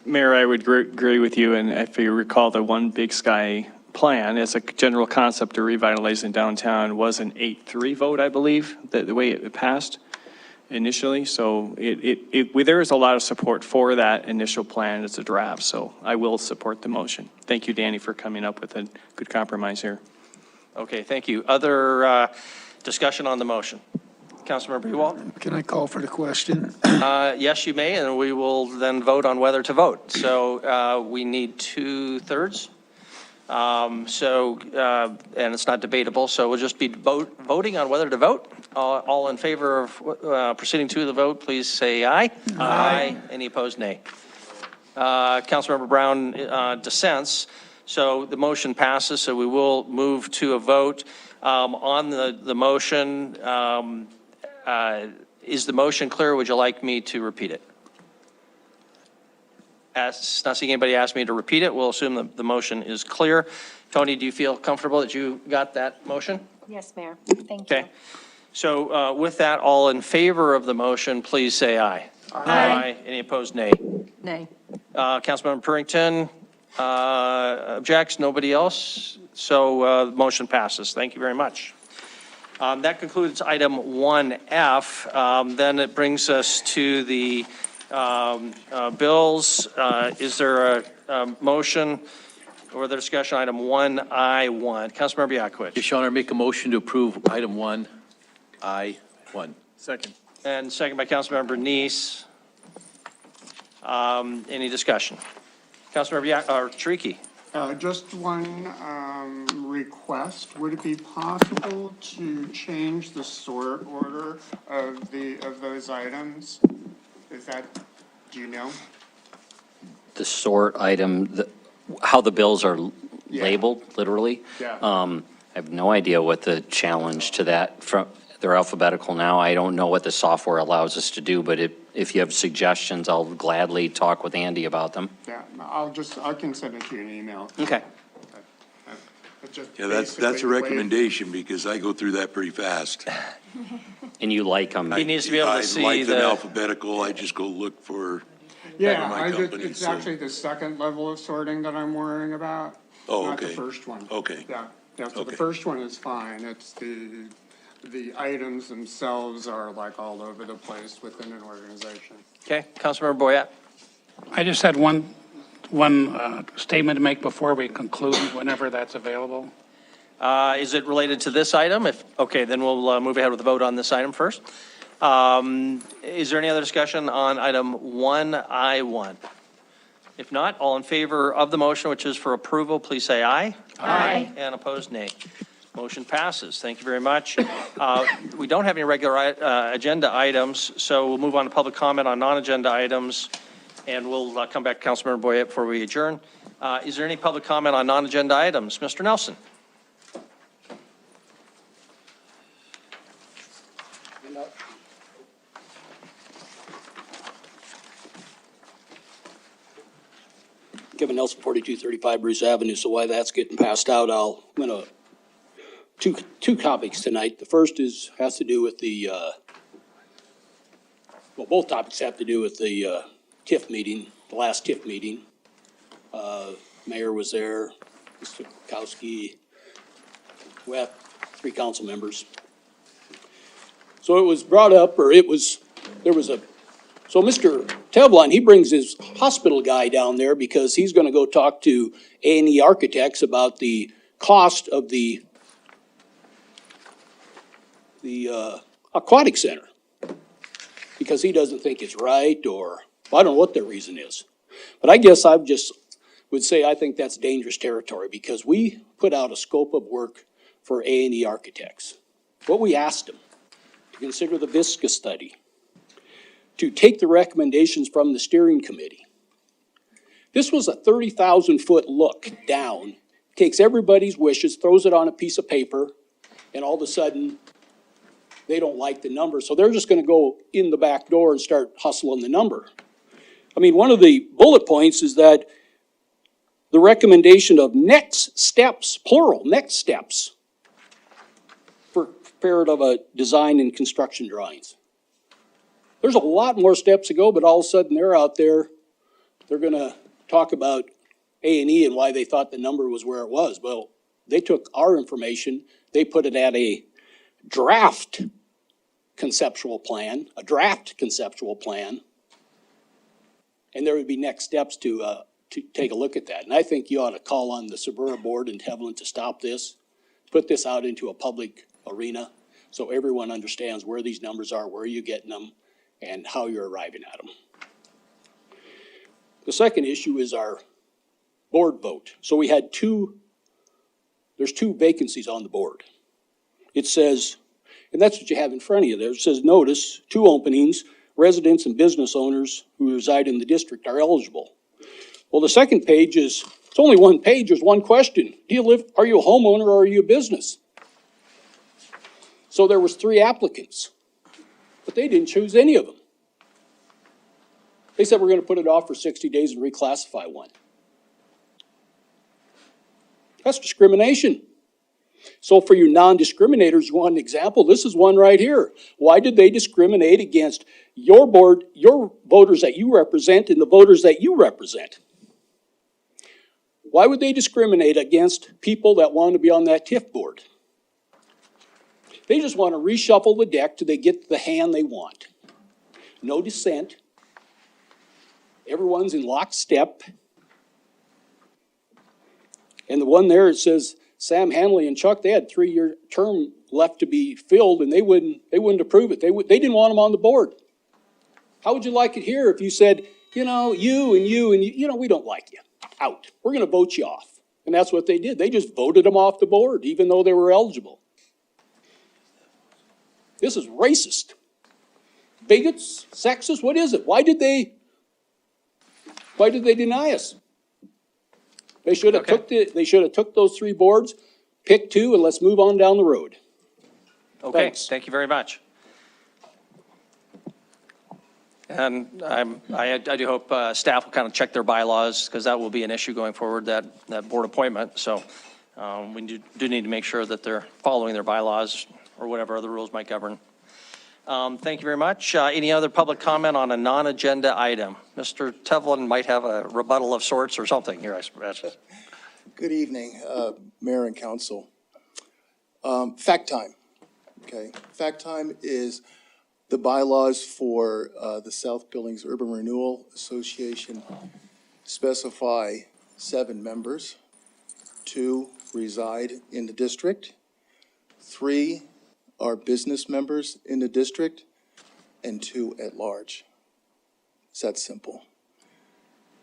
[SPEAKER 17] Mayor, I would agree with you, and if you recall, the One Big Sky plan as a general concept of revitalizing downtown was an 8-3 vote, I believe, the way it passed initially. So there is a lot of support for that initial plan as a draft, so I will support the motion. Thank you, Danny, for coming up with a good compromise here.
[SPEAKER 2] Okay, thank you. Other discussion on the motion? Councilmember Ewald?
[SPEAKER 1] Can I call for the question?
[SPEAKER 2] Yes, you may, and we will then vote on whether to vote. So we need 2/3. And it's not debatable, so we'll just be voting on whether to vote. All in favor of proceeding to the vote, please say aye. Aye. Any opposed, nay. Councilmember Brown dissents, so the motion passes, so we will move to a vote. On the motion, is the motion clear? Would you like me to repeat it? Not seeing anybody ask me to repeat it, we'll assume that the motion is clear. Tony, do you feel comfortable that you got that motion?
[SPEAKER 21] Yes, Mayor. Thank you.
[SPEAKER 2] Okay. So with that, all in favor of the motion, please say aye. Aye. Any opposed, nay.
[SPEAKER 13] Nay.
[SPEAKER 2] Councilmember Purrington objects, nobody else? So the motion passes. Thank you very much. That concludes item 1F. Then it brings us to the bills. Is there a motion or the discussion item 1I1? Councilmember Yakovich.
[SPEAKER 9] Your Honor, I make a motion to approve item 1I1.
[SPEAKER 17] Second.
[SPEAKER 2] And second by Councilmember Neese. Any discussion? Councilmember Triki.
[SPEAKER 8] Just one request. Would it be possible to change the sort order of those items? Is that, do you know?
[SPEAKER 12] The sort item, how the bills are labeled, literally.
[SPEAKER 8] Yeah.
[SPEAKER 12] I have no idea what the challenge to that, they're alphabetical now. I don't know what the software allows us to do, but if you have suggestions, I'll gladly talk with Andy about them.
[SPEAKER 8] Yeah, I can send it to you in email.
[SPEAKER 2] Okay.
[SPEAKER 7] Yeah, that's a recommendation because I go through that pretty fast.
[SPEAKER 12] And you like them.
[SPEAKER 2] He needs to be able to see
[SPEAKER 7] I like them
[SPEAKER 2] the
[SPEAKER 7] alphabetical. I just go look for my company.
[SPEAKER 8] It's actually the second level of sorting that I'm worrying about.
[SPEAKER 7] Oh,
[SPEAKER 8] not
[SPEAKER 7] okay.
[SPEAKER 8] the first one.
[SPEAKER 7] Okay.
[SPEAKER 8] Yeah, so
[SPEAKER 7] Okay.
[SPEAKER 8] the first one is fine. It's the items themselves are like all over the place within an organization.
[SPEAKER 2] Okay, Councilmember Boyette.
[SPEAKER 20] I just had one statement to make before we conclude, whenever that's available.
[SPEAKER 2] Is it related to this item? Okay, then we'll move ahead with the vote on this item first. Is there any other discussion on item 1I1? If not, all in favor of the motion, which is for approval, please say aye.
[SPEAKER 21] Aye.
[SPEAKER 2] And opposed, nay. Motion passes. Thank you very much. We don't have any regular agenda items, so we'll move on to public comment on non-agenda items, and we'll come back to Councilmember Boyette before we adjourn. Is there any public comment on non-agenda items? Mr. Nelson.
[SPEAKER 22] Kevin Nelson, 4235 Bruce Avenue. So while that's getting passed out, I'm going to two topics tonight. The first has to do with the both topics have to do with the TIF meeting, the last TIF meeting. Mayor was there, Mr. Kowski, we have 3 council members. So it was brought up, so Mr. Tevlon, he brings his hospital guy down there because he's gonna go talk to A&E Architects about the cost of the aquatic center. Because he doesn't think it's right, or, I don't know what their reason is. But I guess I just would say I think that's dangerous territory, because we put out a scope of work for A&E Architects. What we asked them, to consider the VISCA study, to take the recommendations from the steering committee. This was a 30,000-foot look down, takes everybody's wishes, throws it on a piece of paper, and all of a sudden, they don't like the number, so they're just gonna go in the back door and start hustling the number. I mean, one of the bullet points is that the recommendation of next steps, plural, next steps, for prepared of a design and construction drawings. There's a lot more steps to go, but all of a sudden they're out there, they're gonna talk about A&E and why they thought the number was where it was. Well, they took our information, they put it at a draft conceptual plan, and there would be next steps to take a look at that. And I think you ought to call on the Suburra board and Tevlin to stop this, put this out into a public arena so everyone understands where these numbers are, where you're getting them, and how you're arriving at them. The second issue is our board vote. So we had there's 2 vacancies on the board. It says, and that's what you have in front of you there. It says, notice, 2 openings, residents and business owners who reside in the district are eligible. Well, the second page it's only 1 page, there's 1 question. Are you a homeowner or are you a business? So there was 3 applicants, but they didn't choose any of them. They said we're gonna put it off for 60 days and reclassify one. That's discrimination. So for you non-discriminators, you want an example? This is one right here. Why did they discriminate against your board, your voters that you represent and the voters that you represent? Why would they discriminate against people that want to be on that TIF board? They just want to reshuffle the deck till they get the hand they want. No dissent. Everyone's in lockstep. And the one there, it says Sam Hanley and Chuck, they had 3-year term left to be filled, and they wouldn't approve it. They didn't want them on the board. How would you like it here if you said, you know, you and you, we don't like you. Out. We're going to vote you off. And that's what they did. They just voted them off the board, even though they were eligible. This is racist. Bigots, sexist, what is it? Why did they deny us? They should have took those 3 boards, picked 2, and let's move on down the road.
[SPEAKER 2] Okay,
[SPEAKER 22] Thanks.
[SPEAKER 2] thank you very much. And I do hope staff will kind of check their bylaws, because that will be an issue going forward, that board appointment. So we do need to make sure that they're following their bylaws or whatever other rules might govern. Thank you very much. Any other public comment on a non-agenda item? Mr. Tevlin might have a rebuttal of sorts or something here, I suppose.
[SPEAKER 5] Good evening, Mayor and Council. Fact time, okay? Fact time is the bylaws for the South Billings Urban Renewal Association specify 7 members. 2 reside in the district. 3 are business members in the district, and 2 at large. It's that simple.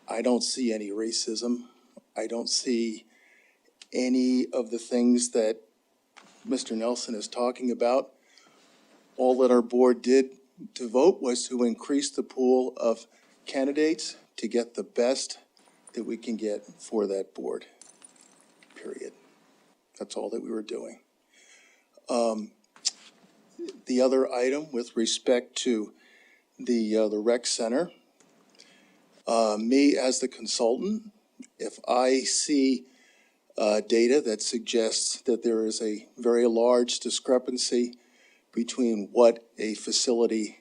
[SPEAKER 5] I don't see any racism. I don't see any of the things that Mr. Nelson is talking about. All that our board did to vote was to increase the pool of candidates to get the best that we can get for that board, period. That's all that we were doing. The other item with respect to the rec center, me as the consultant, if I see data that suggests that there is a very large discrepancy between what a facility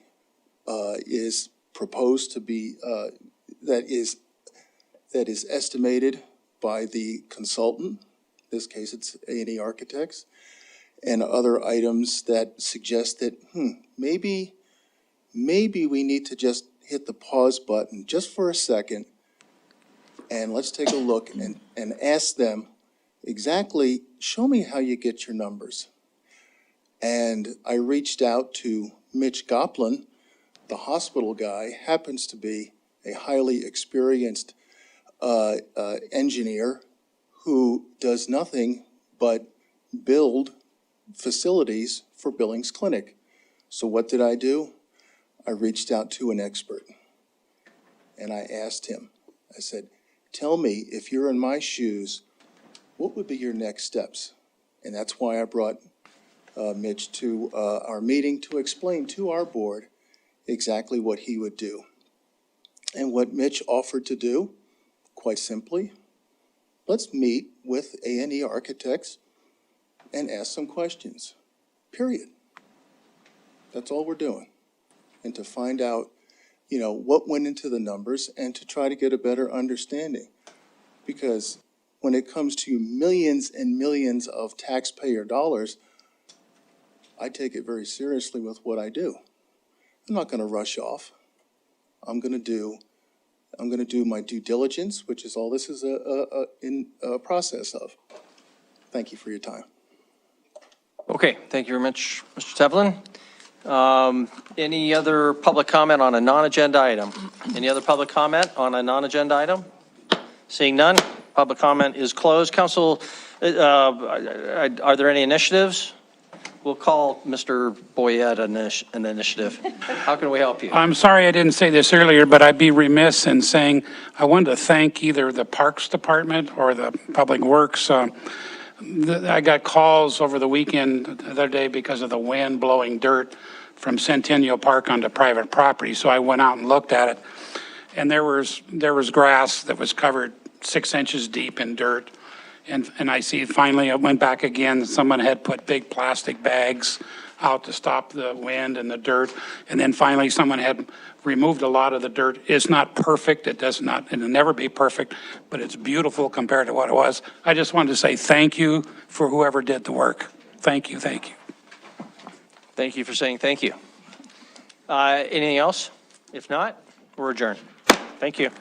[SPEAKER 5] is proposed to be, that is estimated by the consultant, in this case it's A&E Architects, and other items that suggest that, maybe we need to just hit the pause button just for a second, and let's take a look and ask them exactly, show me how you get your numbers. And I reached out to Mitch Goplin, the hospital guy, happens to be a highly experienced engineer who does nothing but build facilities for Billings Clinic. So what did I do? I reached out to an expert and I asked him, I said, tell me, if you're in my shoes, what would be your next steps? And that's why I brought Mitch to our meeting to explain to our board exactly what he would do. And what Mitch offered to do, quite simply, let's meet with A&E Architects and ask some questions, period. That's all we're doing. And to find out, what went into the numbers and to try to get a better understanding. Because when it comes to millions and millions of taxpayer dollars, I take it very seriously with what I do. I'm not going to rush off. I'm going to do my due diligence, which is all this is in a process of. Thank you for your time.
[SPEAKER 2] Okay, thank you very much, Mr. Tevlin. Any other public comment on a non-agenda item? Any other public comment on a non-agenda item? Seeing none, public comment is closed. Council, are there any initiatives? We'll call Mr. Boyette an initiative. How can we help you?
[SPEAKER 20] I'm sorry I didn't say this earlier, but I'd be remiss in saying I wanted to thank either the Parks Department or the Public Works. I got calls over the weekend the other day because of the wind blowing dirt from Centennial Park onto private property. So I went out and looked at it. and there was grass that was covered 6 inches deep in dirt. And I see finally it went back again. Someone had put big plastic bags out to stop the wind and the dirt. And then finally someone had removed a lot of the dirt. It's not perfect. It'll never be perfect, but it's beautiful compared to what it was. I just wanted to say thank you for whoever did the work. Thank you, thank you.
[SPEAKER 2] Thank you for saying thank you. Anything else? If not, we're adjourned. Thank you.